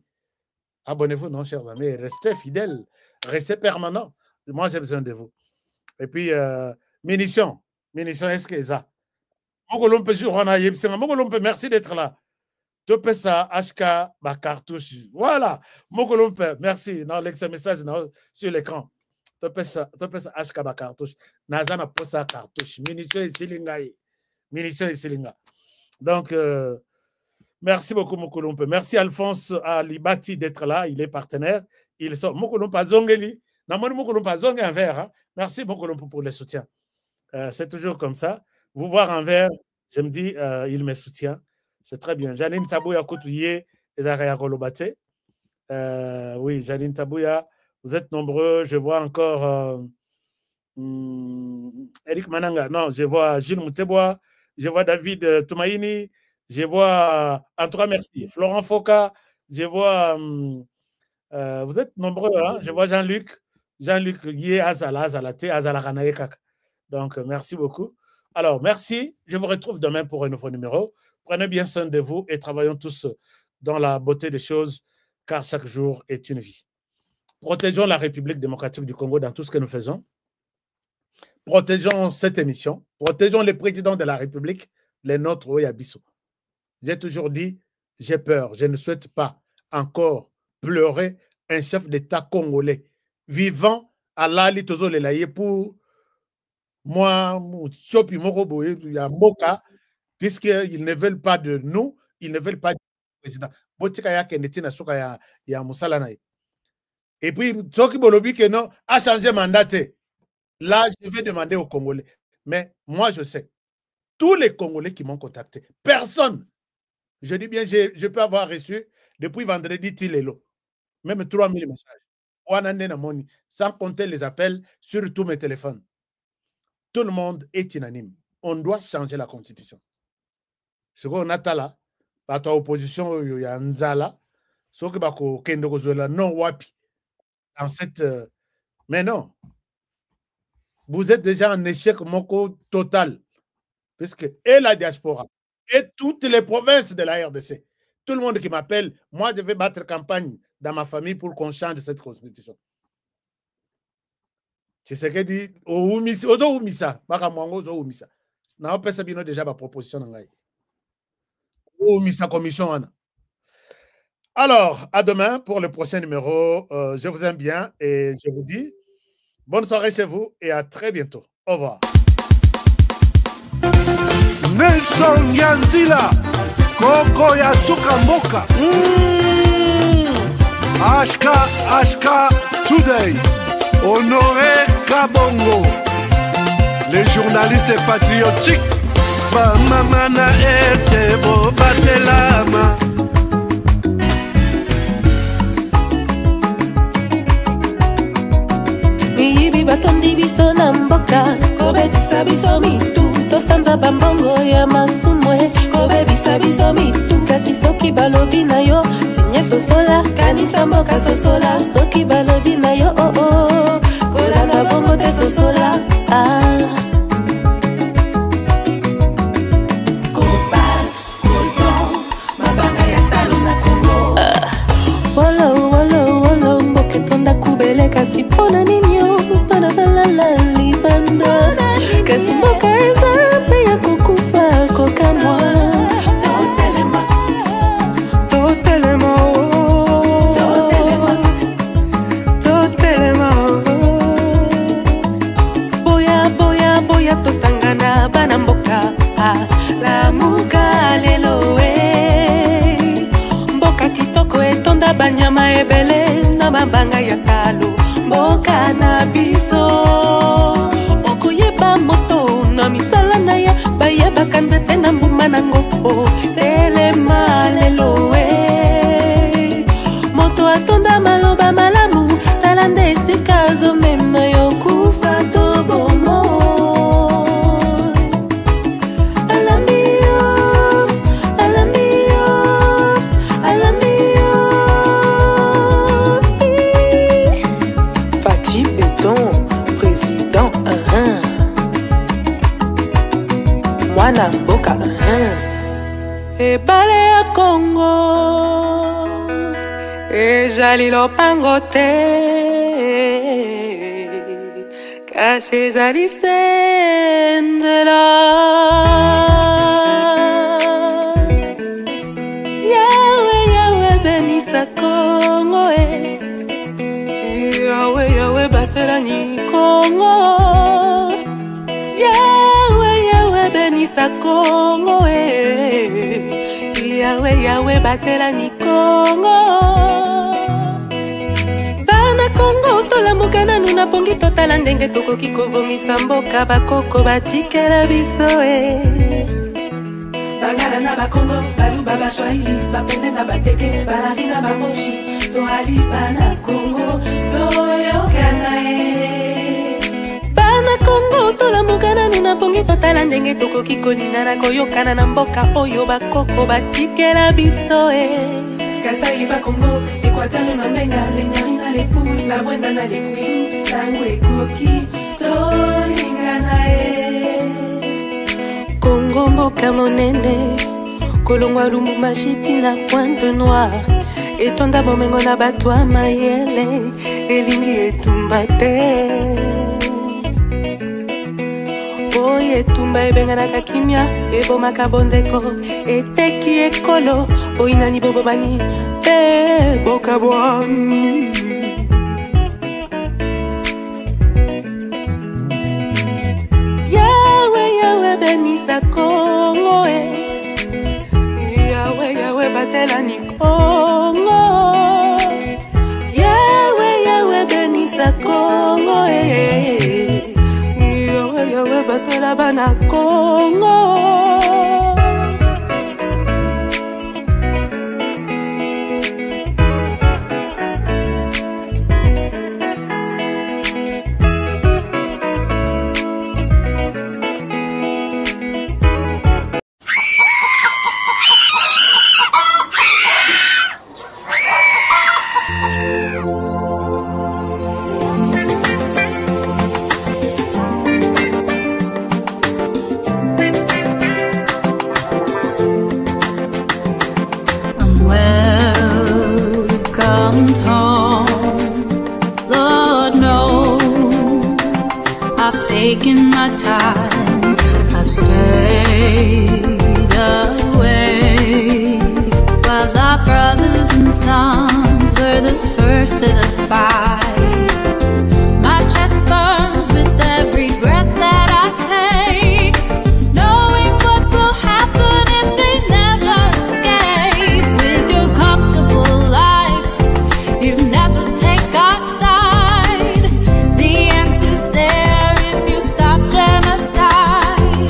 G: Abonnez-vous, non, chers amis. Restez fidèles. Restez permanents. Moi, j'ai besoin de vous. Et puis, munitions. Munitions, est-ce que ça? Merci d'être là. Topesa HK cartouche. Voilà. Merci. Non, message sur l'écran. Topesa HK cartouche. Nazana posa cartouche. Munitions et silingaï. Munitions et silinga. Donc, merci beaucoup, Mokolompe. Merci Alphonse Alibati d'être là. Il est partenaire. Il sort. Mokolompe Zongeli. Namoni Mokolompe Zongeli un verre. Hein? Merci Mokolompe pour le soutien. C'est toujours comme ça. Vous voir un verre, je me dis, il me soutient. C'est très bien. Janine Tabouya Koutouye et Zachaya Kolobate. Oui, Janine Tabouya, vous êtes nombreux. Je vois encore Eric Mananga. Non, je vois Gilles Moutebois. Je vois David Toumaïni. Je vois, en tout cas, merci. Florent Foka. Je vois, vous êtes nombreux. Hein? Je vois Jean-Luc. Jean-Luc Guy Azala, Azalate, Azala Ranaekak. Donc, merci beaucoup. Alors, merci. Je vous retrouve demain pour un nouveau numéro. Prenez bien soin de vous et travaillons tous dans la beauté des choses, car chaque jour est une vie. Protégeons la République démocratique du Congo dans tout ce que nous faisons. Protégeons cette émission. Protégeons les présidents de la République, les nôtres, Oyabiso. J'ai toujours dit, j'ai peur. Je ne souhaite pas encore pleurer un chef d'État congolais vivant à l'Ali Tozo Lelaye pour moi, Chopi Moroboye, il y a Moka, puisqu'ils ne veulent pas de nous, ils ne veulent pas du président. Et puis, Tsoki Bolobi que non, a changé mandat. Là, je vais demander aux Congolais. Mais moi, je sais, tous les Congolais qui m'ont contacté, personne, je dis bien, je peux avoir reçu depuis vendredi Tilelo, même 3000 messages, sans compter les appels sur tous mes téléphones. Tout le monde est unanime. On doit changer la constitution. Ce qu'on a là, par ta opposition, il y a Nzala, ce qui est non wapi. Dans cette. Mais non. Vous êtes déjà en échec moko total. Puisque, et la diaspora, et toutes les provinces de la RDC, tout le monde qui m'appelle, moi, je vais battre campagne dans ma famille pour qu'on change cette constitution. C'est ce que dit Odo Oumissa, Bakamongo Zo Oumissa. Na opesa bino déjà ma proposition ngai. Oumissa commission ana. Alors, à demain pour le prochain numéro. Je vous aime bien et je vous dis bonne soirée chez vous et à très bientôt. Au revoir.
A: Nelson Yanzila, Koko Yasuka Moka. Ashka Today, Honoré Kabongo, les journalistes patriotiques. Mamana Estebo Batelama.
M: Miyibi batondi biso na mboka, kobetisa biso mitu. Tostanza bambongo ya masumwe, kobebisa biso mitu. Kasi soki balobi na yo, sinye sosola. Kanisa mboka sosola, soki balobi na yo, oh oh. Kolanda bongo te sosola, ah. Wolo, mboke tonda kubele kasi pona ninyo, pana balala libanda. Kasi mboka eza pe ya kukufa kokamwa. Totelema. Boya tosangana bana mboka. La muka lelo mboka kitoko etonda banyama ebele na mabanga ya talo. Mboka na biso okoyeba moto na misala na ya bayeba kanzete na mbuma na ngoko. Telema lelo moto atonda maloba malamu talande esika zomema yo kufa to bomo. Mwana mboka ebale ya Congo ezali lopango te kasi ezali sendela. Yawe benisa Congo Yawe batelani Congo. Yawe benisa Congo Yawe batelani Congo. Bana Congo tolamuka nanu na pongi totala ndenge tokoki kobongisa mboka bakoko batikela biso Bangala na bakongo baluba bashwahili bapende na bateke balari na bamoshi toali bana Congo toyokana Bana Congo tolamuka nanu na pongi totala ndenge tokoki kolingana koyokana na mboka oyo bakoko batikela biso Kasai bakongo Equateur mamenga lenyari na lepu la bwenda na lekwi tango ekoki tolingana Congo mboka monene kolongwa Lumumba shiti na Pointe Noire etonda bomengo na bato ya mayele elingi etumba te Oye etumba ebenganaka kimia ebomaka bondeko eteki ekolo oinani bobobani pe bokabwani Yawe benisa Congo Yawe batelani Congo Yawe benisa Congo Yawe batela bana Congo
N: taken my time, I've stayed away while our brothers and sons were the first to the fight. My chest burns with every breath that I take, knowing what will happen if they never escape. With your comfortable lives, you never take our side. The answer's there if you stop genocide.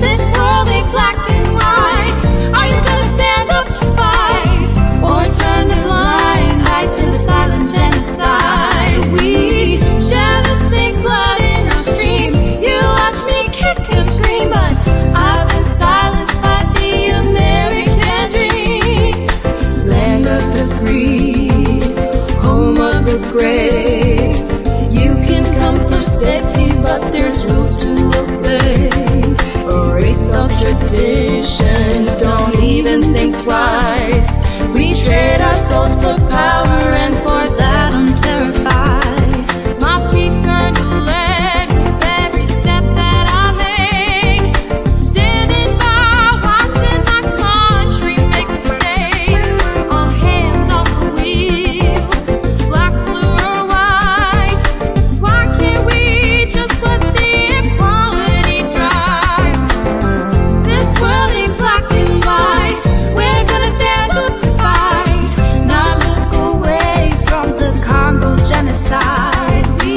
N: This world ain't black and white. Are you gonna stand up to fight, or turn a blind eye to the silent genocide? We share the same blood in our stream. You watch me kick and scream, but I've been silenced by the American dream. Land of the free, home of the graves. You can come for safety, but there's rules to obey. Erase all traditions, don't even think twice. We trade our souls for power, and for that I'm terrified. My feet turn to lead with every step that I make. Standing by, watching my country make mistakes. All hands on the wheel, black, blue, or white. Why can't we just let the equality drive? This world ain't black and white. We're gonna stand up to fight, not look away from the Congo genocide. We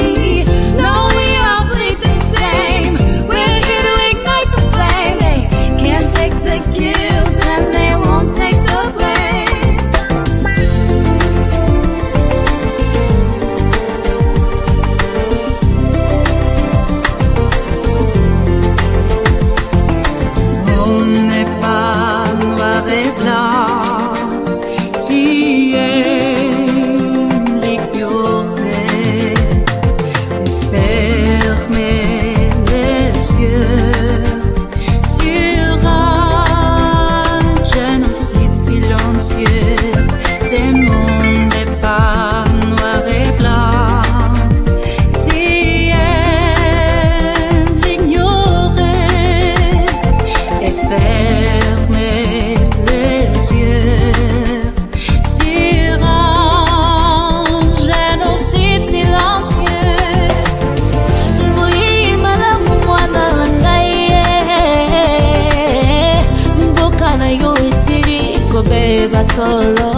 N: know we all bleed the same. We're here to ignite the flame. They can't take the guilt, and they won't take the blame. On n'est pas noir et blanc, tu es l'ignorer. Fermer les yeux sur un génocide silencieux. Ce monde n'est pas noir et blanc, tu es l'ignorer. Et fermer les yeux sur un génocide silencieux. Oui, madame, moi, Mboka na yo isiri kobe basolo.